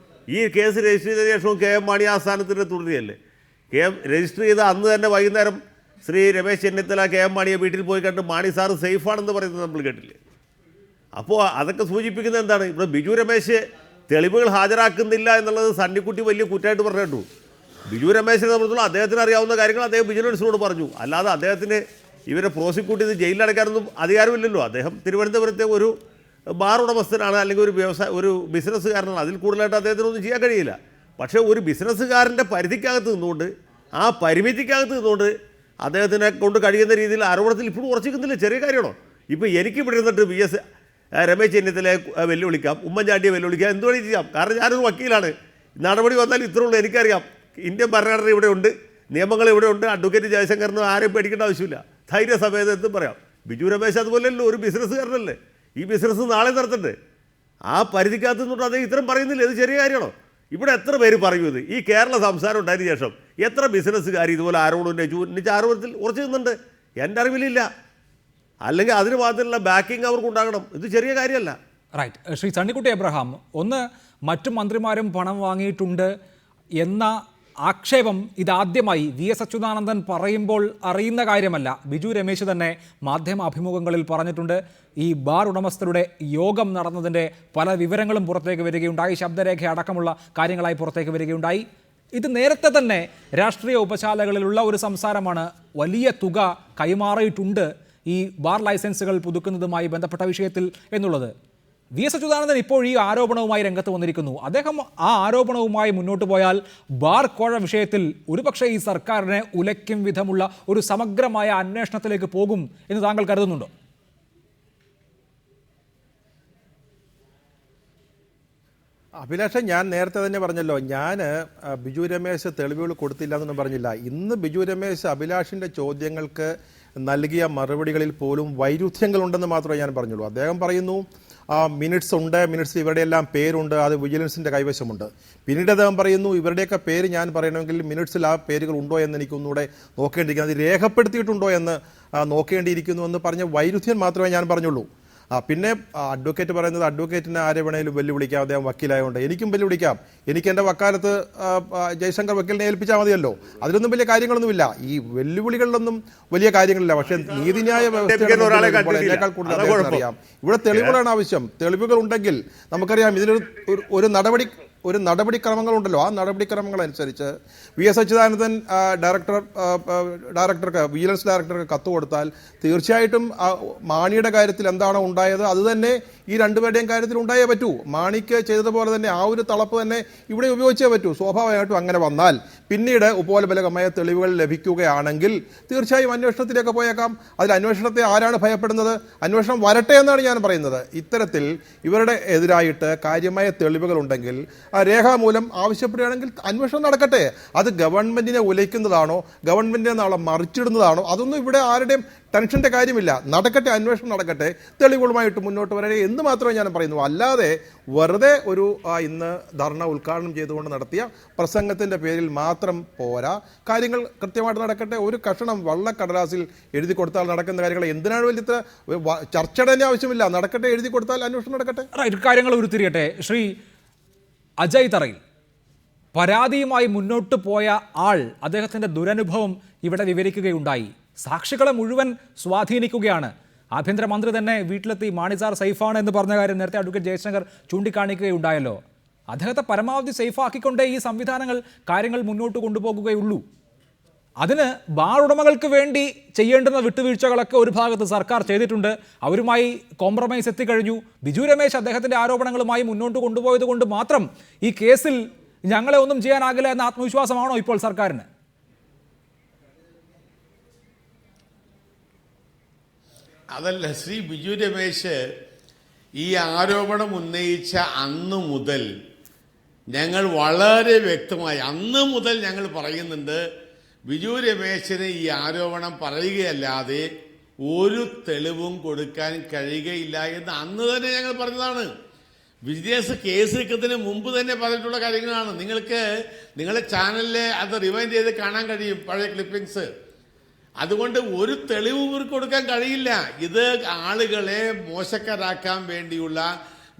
ഈ കേസ് രജിസ്റ്റർ ചെയ്ത ശേഷവും കെ എം മാണി ആ സ്ഥാനത്തിന് തുടരുകയല്ലേ. രജിസ്റ്റർ ചെയ്ത അന്ന് തന്നെ വൈകുന്നേരം ശ്രീ രമേശ് ചെന്നിത്തല കെ എം മാണിയെ വീട്ടിൽ പോയി കണ്ട് മാണി സാറ് സേഫാണെന്ന് പറയുന്നത് നമ്മൾ കേട്ടില്ലേ. അപ്പോൾ അതൊക്കെ സൂചിപ്പിക്കുന്നത് എന്താണ്? ഇവിടെ ബിജു രമേശ് തെളിവുകൾ ഹാജരാക്കുന്നില്ല എന്നുള്ളത് സണ്ണിക്കുട്ടി വലിയ കുറ്റമായിട്ട് പറഞ്ഞിട്ടു. ബിജു രമേശിനെ സംബന്ധിച്ചുള്ള അദ്ദേഹത്തിന് അറിയാവുന്ന കാര്യങ്ങൾ അദ്ദേഹം വിജിലൻസിനോട് പറഞ്ഞു. അല്ലാതെ അദ്ദേഹത്തിന് ഇവരെ പ്രോസിക്യൂട്ട് ചെയ്ത് ജയിലിലടക്കാനൊന്നും അധികാരമില്ലല്ലോ. അദ്ദേഹം തിരുവനന്തപുരത്തെ ഒരു ബാർ ഉടമസ്ഥനാണ്, അല്ലെങ്കിൽ ഒരു ബിസിനസ്സുകാരനാണ്. അതിൽ കൂടുതലായിട്ട് അദ്ദേഹത്തിനൊന്നും ചെയ്യാൻ കഴിയില്ല. പക്ഷേ ഒരു ബിസിനസ്സുകാരൻ്റെ പരിധിക്കകത്ത് നിന്നുകൊണ്ട്, ആ പരിമിതിക്കകത്ത് നിന്നുകൊണ്ട് അദ്ദേഹത്തിനെ കൊണ്ട് കഴിയുന്ന രീതിയിൽ ആരോപണത്തിൽ ഇപ്പോഴും ഉറച്ചിരിക്കുന്നില്ല. ചെറിയ കാര്യമാണോ? ഇപ്പോൾ എനിക്കിവിടെ ഇരുന്നിട്ട് രമേശ് ചെന്നിത്തലയെ വെല്ലുവിളിക്കാം, ഉമ്മൻചാണ്ടിയെ വെല്ലുവിളിക്കാം, എന്തുവേണ്ടി ചെയ്യാം. കാരണം ഞാനൊരു വക്കീലാണ്. നടപടി വന്നാൽ ഇത്രേ ഉള്ളൂ. എനിക്കറിയാം ഇന്ത്യൻ ഭരണഘടന ഇവിടെ ഉണ്ട്, നിയമങ്ങൾ ഇവിടെ ഉണ്ട്. അഡ്വക്കേറ്റ് ജയശങ്കറിന് ആരെയും പേടിക്കേണ്ട ആവശ്യമില്ല. ധൈര്യസമേതം എന്തും പറയാം. ബിജു രമേശ് അതുപോലെയല്ലോ, ഒരു ബിസിനസ്സുകാരനല്ലേ. ഈ ബിസിനസ് നാളെ നടത്തണ്ടേ? ആ പരിധിക്കകത്ത് നിന്നിട്ട് അദ്ദേഹം ഇത്രയും പറയുന്നില്ല. ഇത് ചെറിയ കാര്യമാണോ? ഇവിടെ എത്ര പേര് പറയൂ ഇത്? ഈ കേരള സംസ്ഥാനം ഉണ്ടായതിനു ശേഷം എത്ര ബിസിനസ്സുകാർ ഇതുപോലെ ആരോപണം ഉന്നയിച്ച ആരോപണത്തിൽ ഉറച്ചു നിന്നുണ്ട്? എൻ്റെ അറിവിലില്ല. അല്ലെങ്കിൽ അതിന് മാത്രമല്ല ബാക്കിംഗ് അവർക്ക് ഉണ്ടാകണം. ഇത് ചെറിയ കാര്യമല്ല. റൈറ്റ്. ശ്രീ സണ്ണിക്കുട്ടി എബ്രഹാം, ഒന്ന്, മറ്റു മന്ത്രിമാരും പണം വാങ്ങിയിട്ടുണ്ട് എന്ന ആക്ഷേപം ഇതാദ്യമായി VS അച്യുതാനന്ദൻ പറയുമ്പോൾ അറിയുന്ന കാര്യമല്ല. ബിജു രമേശ് തന്നെ മാധ്യമ അഭിമുഖങ്ങളിൽ പറഞ്ഞിട്ടുണ്ട്. ഈ ബാർ ഉടമസ്ഥരുടെ യോഗം നടന്നതിൻ്റെ പല വിവരങ്ങളും പുറത്തേക്ക് വരികയുണ്ടായി. ശബ്ദരേഖ അടക്കമുള്ള കാര്യങ്ങളായി പുറത്തേക്ക് വരികയുണ്ടായി. ഇത് നേരത്തെ തന്നെ രാഷ്ട്രീയ ഉപശാലകളിലുള്ള ഒരു സംസാരമാണ്. വലിയ തുക കൈമാറിയിട്ടുണ്ട് ഈ ബാർ ലൈസൻസുകൾ പുതുക്കുന്നതുമായി ബന്ധപ്പെട്ട വിഷയത്തിൽ എന്നുള്ളത്. VS അച്യുതാനന്ദൻ ഇപ്പോൾ ഈ ആരോപണവുമായി രംഗത്ത് വന്നിരിക്കുന്നു. അദ്ദേഹം ആ ആരോപണവുമായി മുന്നോട്ട് പോയാൽ ബാർ കോഴ വിഷയത്തിൽ ഒരുപക്ഷെ ഈ സർക്കാരിനെ ഉലയ്ക്കും വിധമുള്ള ഒരു സമഗ്രമായ അന്വേഷണത്തിലേക്ക് പോകും എന്ന് താങ്കൾ കരുതുന്നുണ്ടോ? അഭിലാഷ്, ഞാൻ നേരത്തെ തന്നെ പറഞ്ഞല്ലോ, ഞാൻ ബിജു രമേശ് തെളിവുകൾ കൊടുത്തില്ല എന്നൊന്നും പറഞ്ഞില്ല. ഇന്ന് ബിജു രമേശ് അഭിലാഷിൻ്റെ ചോദ്യങ്ങൾക്ക് നൽകിയ മറുപടികളിൽ പോലും വൈരുദ്ധ്യങ്ങളുണ്ടെന്ന് മാത്രമേ ഞാൻ പറഞ്ഞുള്ളൂ. അദ്ദേഹം പറയുന്നു മിനിറ്റ്സ് ഉണ്ട്, മിനിറ്റ്സിൽ ഇവരുടെ എല്ലാം പേരുണ്ട്, അത് വിജിലൻസിൻ്റെ കൈവശമുണ്ട്. പിന്നീട് അദ്ദേഹം പറയുന്നു ഇവരുടെയൊക്കെ പേര് ഞാൻ പറയണമെങ്കിൽ മിനിറ്റ്സിൽ ആ പേരുകൾ ഉണ്ടോ എന്ന് എനിക്കൊന്നുകൂടെ നോക്കേണ്ടിയിരിക്കുന്നു, അത് രേഖപ്പെടുത്തിയിട്ടുണ്ടോ എന്ന് നോക്കേണ്ടിയിരിക്കുന്നു എന്ന് പറഞ്ഞ വൈരുദ്ധ്യം മാത്രമേ ഞാൻ പറഞ്ഞുള്ളൂ. പിന്നെ അഡ്വക്കേറ്റ് പറയുന്നത് അഡ്വക്കേറ്റിനെ ആരെ വേണേലും വെല്ലുവിളിക്കാം, അദ്ദേഹം വക്കീലായതുകൊണ്ട്. എനിക്കും വെല്ലുവിളിക്കാം. എനിക്ക് എൻ്റെ വക്കാലത്ത് ജയശങ്കർ വക്കീലിനെ ഏൽപ്പിച്ചാൽ മതിയല്ലോ. അതിലൊന്നും വലിയ കാര്യങ്ങളൊന്നുമില്ല. ഈ വെല്ലുവിളികളിലൊന്നും വലിയ കാര്യങ്ങളില്ല. പക്ഷേ നീതിന്യായ വ്യവസ്ഥയേക്കാൾ കൂടുതൽ അറിയാം. ഇവിടെ തെളിവുകളാണ് ആവശ്യം. തെളിവുകൾ ഉണ്ടെങ്കിൽ നമുക്കറിയാം ഇതിലൊരു നടപടിക്രമങ്ങളുണ്ടല്ലോ. ആ നടപടിക്രമങ്ങൾ അനുസരിച്ച് VS അച്യുതാനന്ദൻ ഡയറക്ടർക്ക് വിജിലൻസ് ഡയറക്ടർക്ക് കത്ത് കൊടുത്താൽ തീർച്ചയായിട്ടും മാണിയുടെ കാര്യത്തിൽ എന്താണോ ഉണ്ടായത് അത് തന്നെ ഈ രണ്ടുപേരുടെയും കാര്യത്തിൽ ഉണ്ടായേ പറ്റൂ. മാണിക്ക് ചെയ്തതുപോലെ തന്നെ ആ ഒരു തളപ്പ് തന്നെ ഇവിടെ ഉപയോഗിച്ചേ പറ്റൂ. സ്വാഭാവികമായിട്ടും അങ്ങനെ വന്നാൽ പിന്നീട് ഉപോത്ബലകമായ തെളിവുകൾ ലഭിക്കുകയാണെങ്കിൽ തീർച്ചയായും അന്വേഷണത്തിലേക്ക് പോയേക്കാം. അതിൽ അന്വേഷണത്തെ ആരാണ് ഭയപ്പെടുന്നത്? അന്വേഷണം വരട്ടെ എന്നാണ് ഞാൻ പറയുന്നത്. ഇത്തരത്തിൽ ഇവരുടെ എതിരായിട്ട് കാര്യമായ തെളിവുകൾ ഉണ്ടെങ്കിൽ രേഖാമൂലം ആവശ്യപ്പെടുകയാണെങ്കിൽ അന്വേഷണം നടക്കട്ടെ. അത് ഗവൺമെന്റിനെ ഉലയ്ക്കുന്നതാണോ, ഗവൺമെന്റിനെ നാളെ മറിച്ചിടുന്നതാണോ, അതൊന്നും ഇവിടെ ആരുടെയും ടെൻഷൻ്റെ കാര്യമില്ല. നടക്കട്ടെ, അന്വേഷണം നടക്കട്ടെ, തെളിവുകളുമായിട്ട് മുന്നോട്ട് വരട്ടെ എന്ന് മാത്രമേ ഞാൻ പറയുന്നു. അല്ലാതെ വെറുതെ ഒരു ഇന്ന് ധർണ ഉദ്ഘാടനം ചെയ്തുകൊണ്ട് നടത്തിയ പ്രസംഗത്തിൻ്റെ പേരിൽ മാത്രം പോരാ. കാര്യങ്ങൾ കൃത്യമായിട്ട് നടക്കട്ടെ. ഒരു കഷണം വള്ളക്കടലാസിൽ എഴുതി കൊടുത്താൽ നടക്കുന്ന കാര്യങ്ങൾ എന്തിനാണ് വലിയ ചർച്ചയുടെ തന്നെ ആവശ്യമില്ല. നടക്കട്ടെ, എഴുതി കൊടുത്താൽ അന്വേഷണം നടക്കട്ടെ. കാര്യങ്ങൾ ഉരുത്തിരിയട്ടെ. ശ്രീ അജയ് തറയിൽ, പരാതിയുമായി മുന്നോട്ട് പോയ ആൾ അദ്ദേഹത്തിൻ്റെ ദുരനുഭവം ഇവിടെ വിവരിക്കുകയുണ്ടായി. സാക്ഷികളെ മുഴുവൻ സ്വാധീനിക്കുകയാണ്. ആഭ്യന്തരമന്ത്രി തന്നെ വീട്ടിലെത്തി മാണി സാർ സേഫാണ് എന്ന് പറഞ്ഞ കാര്യം നേരത്തെ അഡ്വക്കേറ്റ് ജയശങ്കർ ചൂണ്ടിക്കാണിക്കുകയുണ്ടായല്ലോ. അദ്ദേഹത്തെ പരമാവധി സേഫ് ആക്കിക്കൊണ്ടേ ഈ സംവിധാനങ്ങൾ കാര്യങ്ങൾ മുന്നോട്ട് കൊണ്ടുപോകുകയുള്ളൂ. അതിന് ബാർ ഉടമകൾക്ക് വേണ്ടി ചെയ്യേണ്ടുന്ന വിട്ടുവീഴ്ചകളൊക്കെ ഒരു ഭാഗത്ത് സർക്കാർ ചെയ്തിട്ടുണ്ട്. അവരുമായി കോംപ്രമൈസ് എത്തിക്കഴിഞ്ഞു. ബിജു രമേശ് അദ്ദേഹത്തിൻ്റെ ആരോപണങ്ങളുമായി മുന്നോട്ട് കൊണ്ടുപോയത് കൊണ്ട് മാത്രം ഈ കേസിൽ ഞങ്ങളെ ഒന്നും ചെയ്യാനാകില്ല എന്ന ആത്മവിശ്വാസമാണോ ഇപ്പോൾ സർക്കാരിന്? അതല്ല, ശ്രീ ബിജു രമേശ് ഈ ആരോപണം ഉന്നയിച്ച അന്ന് മുതൽ ഞങ്ങൾ വളരെ വ്യക്തമായി അന്ന് മുതൽ ഞങ്ങൾ പറയുന്നുണ്ട്, ബിജു രമേശിന് ഈ ആരോപണം പറയുകയല്ലാതെ ഒരു തെളിവും കൊടുക്കാൻ കഴിയുകയില്ല എന്ന് അന്ന് തന്നെ ഞങ്ങൾ പറഞ്ഞതാണ്. വിജിലൻസ് കേസ് എടുക്കുന്നതിന് മുമ്പ് തന്നെ പറഞ്ഞിട്ടുള്ള കാര്യങ്ങളാണ്. നിങ്ങൾക്ക് നിങ്ങളുടെ ചാനലിൽ അത് റിവൈൻഡ് ചെയ്ത് കാണാൻ കഴിയും, പഴയ ക്ലിപ്പിങ്സ്. അതുകൊണ്ട് ഒരു തെളിവും ഇവർക്ക് കൊടുക്കാൻ കഴിയില്ല. ഇത് ആളുകളെ മോശക്കാരാക്കാൻ വേണ്ടിയുള്ള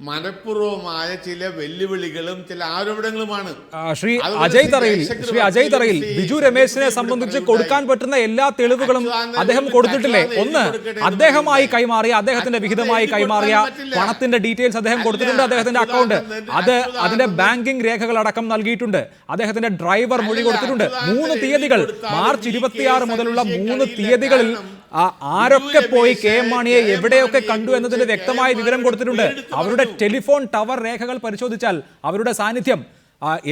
മനഃപൂർവമായ ചില വെല്ലുവിളികളും ചില ആരോപണങ്ങളുമാണ്. ശ്രീ അജയ് തറയിൽ ബിജു രമേശിനെ സംബന്ധിച്ച് കൊടുക്കാൻ പറ്റുന്ന എല്ലാ തെളിവുകളും അദ്ദേഹം കൊടുത്തിട്ടില്ലേ? ഒന്ന്, അദ്ദേഹമായി കൈമാറിയ, അദ്ദേഹത്തിന്റെ വിഹിതമായി കൈമാറിയ പണത്തിന്റെ ഡീറ്റെയിൽസ് അദ്ദേഹം കൊടുത്തിട്ടുണ്ട്. അദ്ദേഹത്തിന്റെ അക്കൗണ്ട്, അതിന്റെ ബാങ്കിംഗ് രേഖകളടക്കം നൽകിയിട്ടുണ്ട്. അദ്ദേഹത്തിന്റെ ഡ്രൈവർ മൊഴി കൊടുത്തിട്ടുണ്ട്. 3 തീയതികൾ, മാർച്ച് 26 മുതലുള്ള 3 തീയതികളിൽ ആരൊക്കെ പോയി കെ എം മാണിയെ എവിടെയൊക്കെ കണ്ടു എന്നതിന്റെ വ്യക്തമായ വിവരം കൊടുത്തിട്ടുണ്ട്. അവരുടെ ടെലിഫോൺ ടവർ രേഖകൾ പരിശോധിച്ചാൽ അവരുടെ സാന്നിധ്യം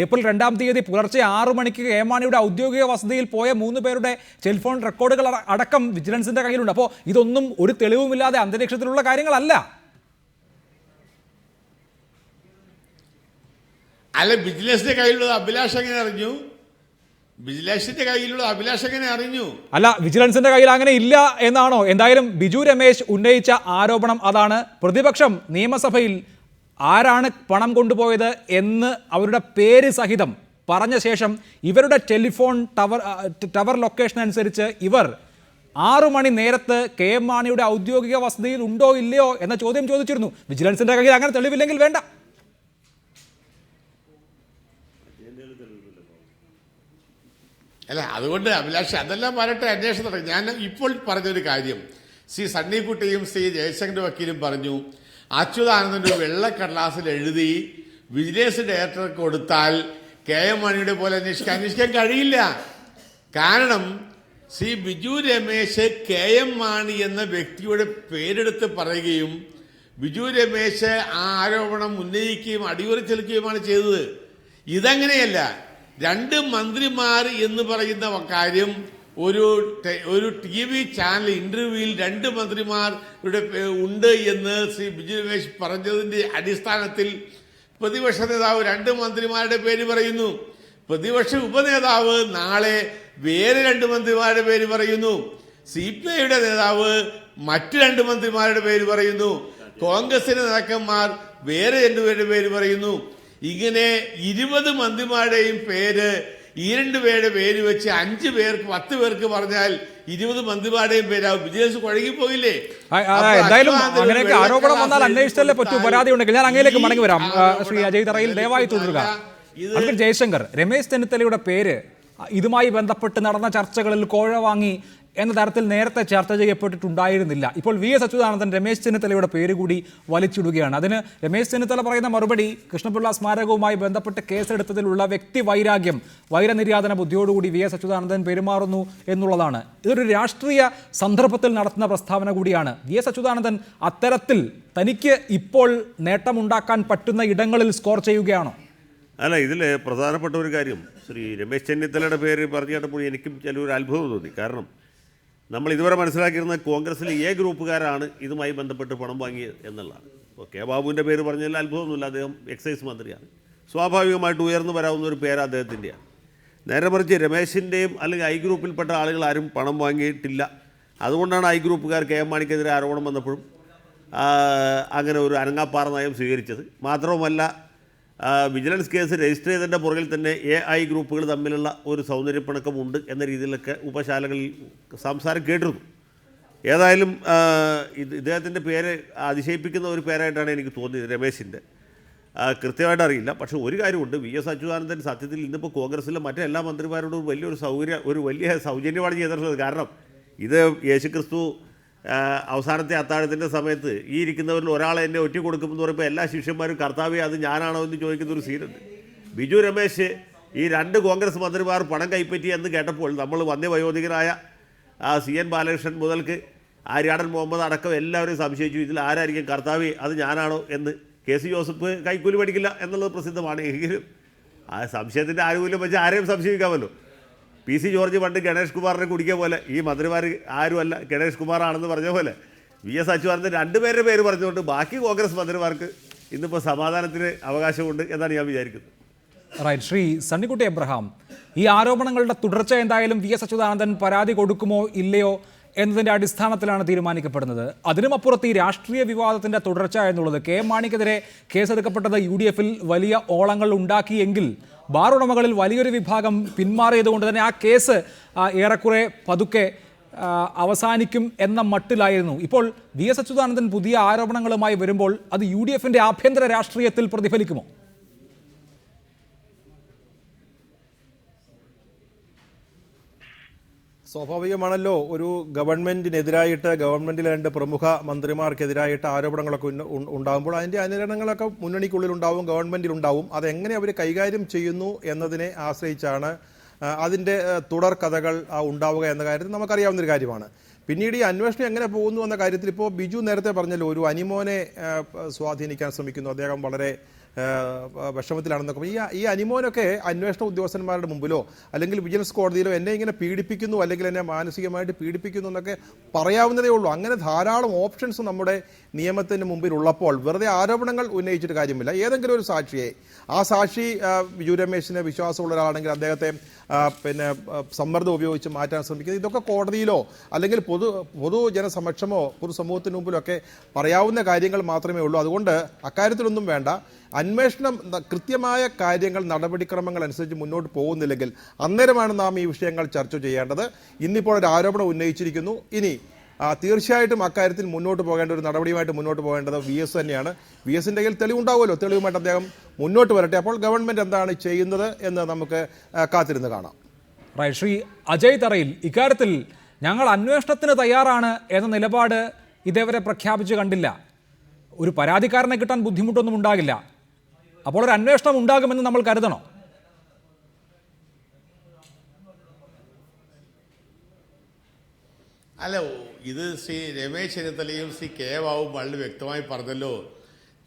ഏപ്രിൽ 2-ാം തീയതി പുലർച്ചെ 6 മണിക്ക് കെ എം മാണിയുടെ ഔദ്യോഗിക വസതിയിൽ പോയ 3 പേരുടെ ടെലിഫോൺ റെക്കോർഡുകൾ അടക്കം വിജിലൻസിന്റെ കയ്യിലുണ്ട്. അപ്പോൾ ഇതൊന്നും ഒരു തെളിവുമില്ലാതെ അന്തരീക്ഷത്തിലുള്ള കാര്യങ്ങളല്ല. അല്ല, വിജിലൻസിന്റെ കയ്യിലുള്ള അഭിലാഷ് എങ്ങനെ അറിഞ്ഞു? വിജിലൻസിന്റെ കയ്യിലുള്ള അഭിലാഷ് എങ്ങനെ അറിഞ്ഞു? അല്ല, വിജിലൻസിന്റെ കയ്യിൽ അങ്ങനെ ഇല്ല എന്നാണോ? എന്തായാലും ബിജു രമേശ് ഉന്നയിച്ച ആരോപണം അതാണ്. പ്രതിപക്ഷം നിയമസഭയിൽ ആരാണ് പണം കൊണ്ടുപോയത് എന്ന് അവരുടെ പേര് സഹിതം പറഞ്ഞ ശേഷം ഇവരുടെ ടെലിഫോൺ ടവർ ലൊക്കേഷൻ അനുസരിച്ച് ഇവർ 6 മണി നേരത്ത് കെ എം മാണിയുടെ ഔദ്യോഗിക വസതിയിൽ ഉണ്ടോ ഇല്ലയോ എന്ന ചോദ്യം ചോദിച്ചിരുന്നു. വിജിലൻസിന്റെ കയ്യിൽ അങ്ങനെ തെളിവില്ലെങ്കിൽ വേണ്ട. അല്ല, അതുകൊണ്ട് അഭിലാഷ് അതെല്ലാം വരട്ടെ, അന്വേഷണം നടക്കും. ഞാൻ ഇപ്പോൾ പറഞ്ഞൊരു കാര്യം, ശ്രീ സണ്ണിക്കുട്ടിയും ശ്രീ ജയശങ്കർ വക്കീലും പറഞ്ഞു, അച്യുതാനന്ദൻ്റെ ഒരു വെള്ളക്കടലാസിൽ എഴുതി വിജിലൻസ് ഡയറക്ടർക്ക് കൊടുത്താൽ കെ എം മാണിയുടെ പോലെ അന്വേഷിക്കാൻ കഴിയില്ല. കാരണം ശ്രീ ബിജു രമേശ് കെ എം മാണി എന്ന വ്യക്തിയുടെ പേരെടുത്ത് പറയുകയും ബിജു രമേശ് ആ ആരോപണം ഉന്നയിക്കുകയും അടിയുറച്ചെടുക്കുകയുമാണ് ചെയ്തത്. ഇതങ്ങനെയല്ല. 2 മന്ത്രിമാർ എന്ന് പറയുന്ന കാര്യം ഒരു TV ചാനൽ ഇന്റർവ്യൂവിൽ 2 മന്ത്രിമാരുടെ ഉണ്ട് എന്ന് ശ്രീ ബിജു രമേശ് പറഞ്ഞതിന്റെ അടിസ്ഥാനത്തിൽ പ്രതിപക്ഷ നേതാവ് 2 മന്ത്രിമാരുടെ പേര് പറയുന്നു. പ്രതിപക്ഷ ഉപനേതാവ് നാളെ വേറെ 2 മന്ത്രിമാരുടെ പേര് പറയുന്നു. CPIയുടെ നേതാവ് മറ്റു 2 മന്ത്രിമാരുടെ പേര് പറയുന്നു. കോൺഗ്രസിന്റെ നേതാക്കന്മാർ വേറെ 2 പേരുടെ പേര് പറയുന്നു. ഇങ്ങനെ 20 മന്ത്രിമാരുടെയും പേര്, ഈ 2 പേരുടെ പേര് വെച്ച് 5 പേർക്ക് 10 പേർക്ക് പറഞ്ഞാൽ 20 മന്ത്രിമാരുടെയും പേരാവും. വിജിലൻസ് കുഴങ്ങിപ്പോയില്ലേ? എന്തായാലും അങ്ങനെയൊക്കെ ആരോപണം വന്നാൽ അന്വേഷിച്ചല്ലേ പറ്റൂ. പരാതി ഉണ്ടെങ്കിൽ ഞാൻ അങ്ങയിലേക്ക് മടങ്ങി വരാം. ശ്രീ അജയ് തറയിൽ ദയവായി തുടരുക. അഡ്വക്കേറ്റ് ജയശങ്കർ, രമേശ് ചെന്നിത്തലയുടെ പേര് ഇതുമായി ബന്ധപ്പെട്ട് നടന്ന ചർച്ചകളിൽ കോഴ വാങ്ങി എന്ന തരത്തിൽ നേരത്തെ ചർച്ച ചെയ്യപ്പെട്ടിട്ടുണ്ടായിരുന്നില്ല. ഇപ്പോൾ VS അച്യുതാനന്ദൻ രമേശ് ചെന്നിത്തലയുടെ പേര് കൂടി വലിച്ചിടുകയാണ്. അതിന് രമേശ് ചെന്നിത്തല പറയുന്ന മറുപടി, കൃഷ്ണപിള്ള സ്മാരകവുമായി ബന്ധപ്പെട്ട് കേസെടുത്തതിലുള്ള വ്യക്തി വൈരാഗ്യം, വൈരനിര്യാതന ബുദ്ധിയോടുകൂടി VS അച്യുതാനന്ദൻ പെരുമാറുന്നു എന്നുള്ളതാണ്. ഇതൊരു രാഷ്ട്രീയ സന്ദർഭത്തിൽ നടത്തുന്ന പ്രസ്താവന കൂടിയാണ്. VS അച്യുതാനന്ദൻ അത്തരത്തിൽ തനിക്ക് ഇപ്പോൾ നേട്ടമുണ്ടാക്കാൻ പറ്റുന്ന ഇടങ്ങളിൽ സ്കോർ ചെയ്യുകയാണോ? അല്ല, ഇതിൽ പ്രധാനപ്പെട്ട ഒരു കാര്യം, ശ്രീ രമേശ് ചെന്നിത്തലയുടെ പേര് പറഞ്ഞു കേട്ടപ്പോൾ എനിക്കും ചിലൊരു അത്ഭുതം തോന്നി. കാരണം നമ്മൾ ഇതുവരെ മനസ്സിലാക്കിയിരുന്ന കോൺഗ്രസിലെ A ഗ്രൂപ്പുകാരാണ് ഇതുമായി ബന്ധപ്പെട്ട് പണം വാങ്ങിയത് എന്നുള്ളതാണ്. ഇപ്പോൾ കെ ബാബുവിൻ്റെ പേര് പറഞ്ഞാൽ അത്ഭുതമൊന്നുമില്ല, അദ്ദേഹം എക്സൈസ് മന്ത്രിയാണ്. സ്വാഭാവികമായിട്ട് ഉയർന്നു വരാവുന്ന ഒരു പേര് അദ്ദേഹത്തിൻ്റെയാണ്. നേരെ മറിച്ച് രമേശിൻ്റെയും അല്ലെങ്കിൽ I ഗ്രൂപ്പിൽപ്പെട്ട ആളുകൾ ആരും പണം വാങ്ങിയിട്ടില്ല. അതുകൊണ്ടാണ് I ഗ്രൂപ്പുകാർ കെ എം മാണിക്കെതിരെ ആരോപണം വന്നപ്പോഴും അങ്ങനെ ഒരു അനങ്ങാപ്പാറ നയം സ്വീകരിച്ചത്. മാത്രവുമല്ല, വിജിലൻസ് കേസ് രജിസ്റ്റർ ചെയ്തതിൻ്റെ പുറകിൽ തന്നെ AI ഗ്രൂപ്പുകൾ തമ്മിലുള്ള ഒരു സൗന്ദര്യപ്പിണക്കമുണ്ട് എന്ന രീതിയിലൊക്കെ ഉപശാലകളിൽ സംസാരം കേട്ടിരുന്നു. ഏതായാലും ഇദ്ദേഹത്തിൻ്റെ പേര് അതിശയിപ്പിക്കുന്ന ഒരു പേരായിട്ടാണ് എനിക്ക് തോന്നിയത്, രമേശിൻ്റെ. കൃത്യമായിട്ട് അറിയില്ല. പക്ഷേ ഒരു കാര്യമുണ്ട്, VS അച്യുതാനന്ദൻ സത്യത്തിൽ ഇന്നിപ്പോൾ കോൺഗ്രസിലെ മറ്റെല്ലാ മന്ത്രിമാരോടും വലിയ സൗജന്യമാണ് ചെയ്തിട്ടുള്ളത്. കാരണം ഇത് യേശുക്രിസ്തു അവസാനത്തെ അത്താഴത്തിൻ്റെ സമയത്ത് ഈ ഇരിക്കുന്നവരിൽ ഒരാളെ എന്നെ ഒറ്റ കൊടുക്കുമെന്ന് പറയുമ്പോൾ എല്ലാ ശിഷ്യന്മാരും കർത്താവെ അത് ഞാനാണോ എന്ന് ചോദിക്കുന്ന ഒരു സീനുണ്ട്. ബിജു രമേശ് ഈ 2 കോൺഗ്രസ് മന്ത്രിമാർ പണം കൈപ്പറ്റി എന്ന് കേട്ടപ്പോൾ നമ്മൾ വന്യവയോധികനായ CN ബാലകൃഷ്ണൻ മുതൽക്ക് ആര്യാടൻ മുഹമ്മദ് അടക്കം എല്ലാവരും സംശയിച്ചു, ഇതിൽ ആരായിരിക്കും കർത്താവെ അത് ഞാനാണോ എന്ന്. KC ജോസഫ് കൈക്കൂലി പഠിക്കില്ല എന്നുള്ളത് പ്രസിദ്ധമാണ്. എങ്കിലും ആ സംശയത്തിൻ്റെ ആനുകൂല്യം വെച്ച് ആരെയും സംശയിക്കാമല്ലോ. PC ജോർജ് പണ്ട് ഗണേഷ് കുമാറിനെ കുടിക്കുക പോലെ ഈ മന്ത്രിമാർ ആരുമല്ല ഗണേഷ് കുമാറാണെന്ന് പറഞ്ഞ പോലെ VS അച്യുതാനന്ദൻ 2 പേരുടെ പേര് പറഞ്ഞുകൊണ്ട് ബാക്കി കോൺഗ്രസ് മന്ത്രിമാർക്ക് ഇന്നിപ്പോൾ സമാധാനത്തിന് അവകാശമുണ്ട് എന്നാണ് ഞാൻ വിചാരിക്കുന്നത്. റൈറ്റ്. ശ്രീ സണ്ണിക്കുട്ടി എബ്രഹാം, ഈ ആരോപണങ്ങളുടെ തുടർച്ച എന്തായാലും VS അച്യുതാനന്ദൻ പരാതി കൊടുക്കുമോ ഇല്ലയോ എന്നതിൻ്റെ അടിസ്ഥാനത്തിലാണ് തീരുമാനിക്കപ്പെടുന്നത്. അതിനുമപ്പുറത്ത് ഈ രാഷ്ട്രീയ വിവാദത്തിൻ്റെ തുടർച്ച എന്നുള്ളത് KM മാണിക്കെതിരെ കേസെടുക്കപ്പെട്ടത് UDF-ൽ വലിയ ഓളങ്ങൾ ഉണ്ടാക്കിയെങ്കിൽ ബാർ ഉടമകളിൽ വലിയൊരു വിഭാഗം പിന്മാറിയതുകൊണ്ട് തന്നെ ആ കേസ് ഏറെക്കുറെ പതുക്കെ അവസാനിക്കും എന്ന മട്ടിലായിരുന്നു. ഇപ്പോൾ VS അച്യുതാനന്ദൻ പുതിയ ആരോപണങ്ങളുമായി വരുമ്പോൾ അത് UDF-ന്റെ ആഭ്യന്തര രാഷ്ട്രീയത്തിൽ പ്രതിഫലിക്കുമോ? സ്വാഭാവികമാണല്ലോ, ഒരു ഗവൺമെന്റിനെതിരായിട്ട് ഗവൺമെന്റിലെ 2 പ്രമുഖ മന്ത്രിമാർക്കെതിരായിട്ട് ആരോപണങ്ങളൊക്കെ ഉണ്ടാകുമ്പോൾ അതിൻ്റെ അനുകരണങ്ങളൊക്കെ മുന്നണിക്കുള്ളിൽ ഉണ്ടാവും, ഗവൺമെന്റിൽ ഉണ്ടാവും. അതെങ്ങനെ അവർ കൈകാര്യം ചെയ്യുന്നു എന്നതിനെ ആശ്രയിച്ചാണ് അതിൻ്റെ തുടർ കഥകൾ ഉണ്ടാവുക എന്ന കാര്യത്തിൽ നമുക്കറിയാവുന്നൊരു കാര്യമാണ്. പിന്നീട് ഈ അന്വേഷണം എങ്ങനെ പോകുന്നു എന്ന കാര്യത്തിൽ ഇപ്പോൾ ബിജു നേരത്തെ പറഞ്ഞല്ലോ, ഒരു അനിമോനെ സ്വാധീനിക്കാൻ ശ്രമിക്കുന്നു, അദ്ദേഹം വളരെ വിഷമത്തിലാണെന്നൊക്കെ. ഈ അനിമോനൊക്കെ അന്വേഷണ ഉദ്യോഗസ്ഥന്മാരുടെ മുമ്പിലോ അല്ലെങ്കിൽ വിജിലൻസ് കോടതിയിലോ എന്നെ ഇങ്ങനെ പീഡിപ്പിക്കുന്നു അല്ലെങ്കിൽ എന്നെ മാനസികമായിട്ട് പീഡിപ്പിക്കുന്നു എന്നൊക്കെ പറയാവുന്നതേ ഉള്ളൂ. അങ്ങനെ ധാരാളം ഓപ്ഷൻസ് നമ്മുടെ നിയമത്തിന് മുമ്പിൽ ഉള്ളപ്പോൾ വെറുതെ ആരോപണങ്ങൾ ഉന്നയിച്ചിട്ട് കാര്യമില്ല. ഏതെങ്കിലും ഒരു സാക്ഷിയെ, ആ സാക്ഷി ബിജു രമേശിന് വിശ്വാസമുള്ള ഒരാളാണെങ്കിൽ അദ്ദേഹത്തെ സമ്മർദ്ദം ഉപയോഗിച്ച് മാറ്റാൻ ശ്രമിക്കുന്നത്, ഇതൊക്കെ കോടതിയിലോ അല്ലെങ്കിൽ പൊതുജനസമക്ഷമോ പൊതുസമൂഹത്തിന് മുമ്പിലൊക്കെ പറയാവുന്ന കാര്യങ്ങൾ മാത്രമേ ഉള്ളൂ. അതുകൊണ്ട് അക്കാര്യത്തിലൊന്നും വേണ്ട. അന്വേഷണം കൃത്യമായ കാര്യങ്ങൾ നടപടിക്രമങ്ങൾ അനുസരിച്ച് മുന്നോട്ട് പോകുന്നില്ലെങ്കിൽ അന്നേരമാണ് നാം ഈ വിഷയങ്ങൾ ചർച്ച ചെയ്യേണ്ടത്. ഇന്നിപ്പോൾ ഒരു ആരോപണം ഉന്നയിച്ചിരിക്കുന്നു. ഇനി തീർച്ചയായിട്ടും അക്കാര്യത്തിൽ മുന്നോട്ട് പോകേണ്ട ഒരു നടപടിയുമായിട്ട് മുന്നോട്ട് പോകേണ്ടത് VS തന്നെയാണ്. VSന്റെ കയ്യിൽ തെളിവുണ്ടാവുമല്ലോ, തെളിവുമായിട്ട് അദ്ദേഹം മുന്നോട്ട് വരട്ടെ. അപ്പോൾ ഗവൺമെന്റ് എന്താണ് ചെയ്യുന്നത് എന്ന് നമുക്ക് കാത്തിരുന്ന് കാണാം. റൈറ്റ്. ശ്രീ അജയ് തറയിൽ, ഇക്കാര്യത്തിൽ ഞങ്ങൾ അന്വേഷണത്തിന് തയ്യാറാണ് എന്ന നിലപാട് ഇതേവരെ പ്രഖ്യാപിച്ച് കണ്ടില്ല. ഒരു പരാതിക്കാരനെ കിട്ടാൻ ബുദ്ധിമുട്ടൊന്നും ഉണ്ടാകില്ല. അപ്പോൾ ഒരു അന്വേഷണം ഉണ്ടാകുമെന്ന് നമ്മൾ കരുതണോ? അല്ല, ഇത് ശ്രീ രമേശ് ചെന്നിത്തലയും ശ്രീ കെ ബാബുവും വളരെ വ്യക്തമായി പറഞ്ഞല്ലോ,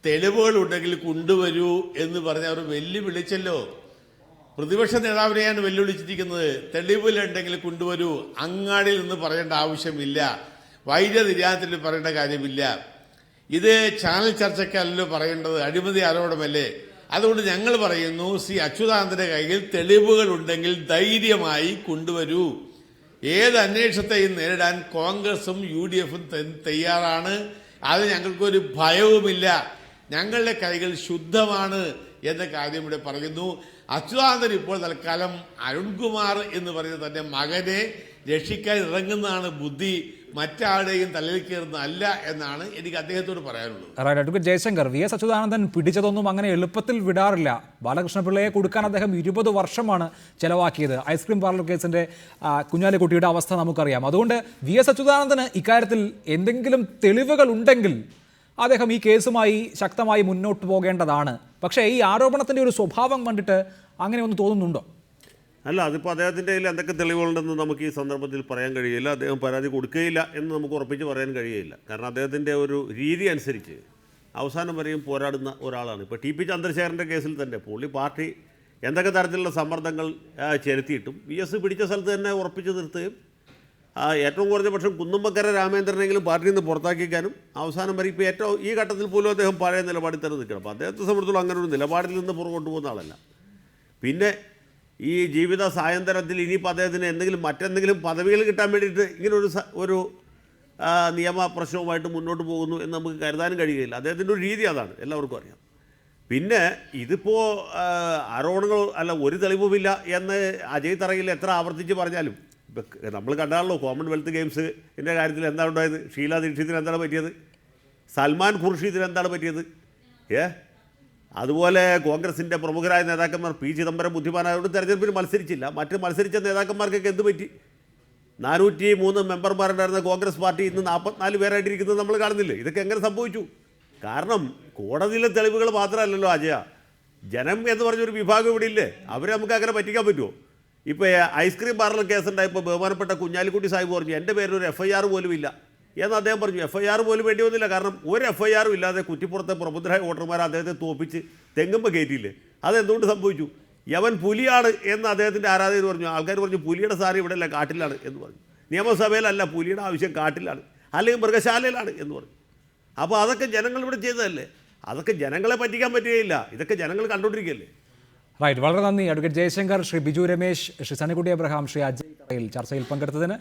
തെളിവുകൾ ഉണ്ടെങ്കിൽ കൊണ്ടുവരൂ എന്ന് പറഞ്ഞ് അവർ വെല്ലുവിളിച്ചല്ലോ. പ്രതിപക്ഷ നേതാവിനെയാണ് വെല്ലുവിളിച്ചിരിക്കുന്നത്. തെളിവുകളുണ്ടെങ്കിൽ കൊണ്ടുവരൂ, അങ്ങാടിയിൽ നിന്ന് പറയേണ്ട ആവശ്യമില്ല, വൈദ്യനിര്യാതത്തിൽ പറയേണ്ട കാര്യമില്ല. ഇത് ചാനൽ ചർച്ചയ്ക്കല്ലോ പറയേണ്ടത്, അഴിമതി ആരോപണമല്ലേ. അതുകൊണ്ട് ഞങ്ങൾ പറയുന്നു, ശ്രീ അച്യുതാനന്ദന്റെ കയ്യിൽ തെളിവുകൾ ഉണ്ടെങ്കിൽ ധൈര്യമായി കൊണ്ടുവരൂ. ഏത് അന്വേഷണത്തെയും നേരിടാൻ കോൺഗ്രസും UDF-ഉം തയ്യാറാണ്. അത് ഞങ്ങൾക്കൊരു ഭയവുമില്ല. ഞങ്ങളുടെ കൈകൾ ശുദ്ധമാണ് എന്ന കാര്യം ഇവിടെ പറയുന്നു. അച്യുതാനന്ദൻ ഇപ്പോൾ തൽക്കാലം അരുൺകുമാർ എന്ന് പറയുന്ന തന്റെ മകനെ രക്ഷിക്കാൻ ഇറങ്ങുന്നതാണ് ബുദ്ധി, മറ്റാരുടെയും തലയിൽ കയറുന്നതല്ല എന്നാണ് എനിക്ക് അദ്ദേഹത്തോട് പറയാനുള്ളത്. അഡ്വക്കേറ്റ് ജയശങ്കർ, VS അച്യുതാനന്ദൻ പിടിച്ചതൊന്നും അങ്ങനെ എളുപ്പത്തിൽ വിടാറില്ല. ബാലകൃഷ്ണപിള്ളയെ കൊടുക്കാൻ അദ്ദേഹം 20 വർഷമാണ് ചെലവാക്കിയത്. ഐസ്ക്രീം പാർലർ കേസിന്റെ കുഞ്ഞാലിക്കുട്ടിയുടെ അവസ്ഥ നമുക്കറിയാം. അതുകൊണ്ട് VS അച്യുതാനന്ദന് ഇക്കാര്യത്തിൽ എന്തെങ്കിലും തെളിവുകൾ ഉണ്ടെങ്കിൽ അദ്ദേഹം ഈ കേസുമായി ശക്തമായി മുന്നോട്ട് പോകേണ്ടതാണ്. പക്ഷേ ഈ ആരോപണത്തിന്റെ ഒരു സ്വഭാവം കണ്ടിട്ട് അങ്ങനെ ഒന്ന് തോന്നുന്നുണ്ടോ? അല്ല, അതിപ്പോൾ അദ്ദേഹത്തിൻ്റെ കയ്യിൽ എന്തൊക്കെ തെളിവുകളുണ്ടെന്ന് നമുക്ക് ഈ സന്ദർഭത്തിൽ പറയാൻ കഴിയില്ല. അദ്ദേഹം പരാതി കൊടുക്കുകയില്ല എന്ന് നമുക്ക് ഉറപ്പിച്ച് പറയാൻ കഴിയില്ല. കാരണം അദ്ദേഹത്തിൻ്റെ ഒരു രീതി അനുസരിച്ച് അവസാനം വരെയും പോരാടുന്ന ഒരാളാണ്. ഇപ്പോൾ TP ചന്ദ്രശേഖരൻ്റെ കേസിൽ തന്നെ പുള്ളി പാർട്ടി എന്തൊക്കെ തരത്തിലുള്ള സമ്മർദ്ദങ്ങൾ ചെലുത്തിയിട്ടും VS പിടിച്ച സ്ഥലത്ത് തന്നെ ഉറപ്പിച്ച് നിർത്തുകയും ഏറ്റവും കുറഞ്ഞ പക്ഷം കുന്നുമ്മക്കര രാമേന്ദ്രനെങ്കിലും പാർട്ടിയിൽ നിന്ന് പുറത്താക്കിക്കാനും അവസാനം വരെ ഇപ്പോൾ ഏറ്റവും ഈ ഘട്ടത്തിൽ പോലും അദ്ദേഹം പഴയ നിലപാടിൽ തന്നെ നിൽക്കണം. അപ്പോൾ അദ്ദേഹത്തെ സംബന്ധിച്ചുള്ള അങ്ങനെ ഒരു നിലപാടിൽ നിന്ന് പുറകോട്ട് പോകുന്ന ആളല്ല. പിന്നെ ഈ ജീവിത സായന്തരത്തിൽ ഇനിയിപ്പോൾ അദ്ദേഹത്തിന് മറ്റെന്തെങ്കിലും പദവികൾ കിട്ടാൻ വേണ്ടിയിട്ട് ഇങ്ങനെ ഒരു നിയമ പ്രശ്നവുമായിട്ട് മുന്നോട്ട് പോകുന്നു എന്ന് നമുക്ക് കരുതാനും കഴിയുകയില്ല. അദ്ദേഹത്തിൻ്റെ ഒരു രീതി അതാണ്, എല്ലാവർക്കും അറിയാം. പിന്നെ ഇതിപ്പോൾ ആരോപണങ്ങൾ അല്ല, ഒരു തെളിവുമില്ല എന്ന് അജയ് തറയിൽ എത്ര ആവർത്തിച്ച് പറഞ്ഞാലും ഇപ്പം നമ്മൾ കണ്ടാണല്ലോ കോമൺവെൽത്ത് ഗെയിംസിൻ്റെ കാര്യത്തിൽ എന്താണ് ഉണ്ടായത്, ഷീല ദീക്ഷിതിന് എന്താണ് പറ്റിയത്, സൽമാൻ ഖുർഷീദിന് എന്താണ് പറ്റിയത്, അതുപോലെ കോൺഗ്രസിൻ്റെ പ്രമുഖരായ നേതാക്കന്മാർ P. ചിദംബരം ബുദ്ധിമാനായതുകൊണ്ട് തെരഞ്ഞെടുപ്പിൽ മത്സരിച്ചില്ല. മറ്റ് മത്സരിച്ച നേതാക്കന്മാർക്കൊക്കെ എന്ത് പറ്റി? 403 മെമ്പർമാരുണ്ടായിരുന്ന കോൺഗ്രസ് പാർട്ടി ഇന്ന് 44 പേരായിട്ടിരിക്കുന്നത് നമ്മൾ കാണുന്നില്ലേ? ഇതൊക്കെ എങ്ങനെ സംഭവിച്ചു? കാരണം കോടതിയിലെ തെളിവുകൾ മാത്രമല്ലല്ലോ അജയ, ജനം എന്ന് പറഞ്ഞൊരു വിഭാഗം ഇവിടെ ഇല്ലേ? അവരെ നമുക്ക് അങ്ങനെ പറ്റിക്കാൻ പറ്റുമോ? ഇപ്പോൾ ഐസ്ക്രീം പാർലർ കേസുണ്ടായപ്പോൾ ബഹുമാനപ്പെട്ട കുഞ്ഞാലിക്കുട്ടി സാഹിബ് പറഞ്ഞു എൻ്റെ പേരിൽ ഒരു FIR പോലും ഇല്ല എന്ന് അദ്ദേഹം പറഞ്ഞു. FIR പോലും വേണ്ടി വന്നില്ല. കാരണം ഒരു FIR ഇല്ലാതെ കുറ്റിപ്പുറത്തെ പ്രബുദ്ധരായ വോട്ടർമാർ അദ്ദേഹത്തെ തോപ്പിച്ച് തെങ്ങുമ്പോൾ കയറ്റിയില്ലേ? അതെന്തുകൊണ്ട് സംഭവിച്ചു? യവൻ പുലിയാണ് എന്ന് അദ്ദേഹത്തിൻ്റെ ആരാധകർ പറഞ്ഞു. ആൾക്കാർ പറഞ്ഞു പുലിയുടെ സാരി ഇവിടെ അല്ല കാട്ടിലാണ് എന്ന് പറഞ്ഞു. നിയമസഭയിലല്ല, പുലിയുടെ ആവശ്യം കാട്ടിലാണ് അല്ലെങ്കിൽ മൃഗശാലയിലാണ് എന്ന് പറഞ്ഞു. അപ്പോൾ അതൊക്കെ ജനങ്ങൾ ഇവിടെ ചെയ്തതല്ലേ? അതൊക്കെ ജനങ്ങളെ പറ്റിക്കാൻ പറ്റുകയില്ല. ഇതൊക്കെ ജനങ്ങൾ കണ്ടുകൊണ്ടിരിക്കുകയല്ലേ? റൈറ്റ്, വളരെ നന്ദി അഡ്വക്കേറ്റ് ജയശങ്കർ, ശ്രീ ബിജു രമേശ്, ശ്രീ സണ്ണിക്കുട്ടി അബ്രഹാം, ശ്രീ അജയ് തറയിൽ ചർച്ചയിൽ പങ്കെടുത്തതിന്.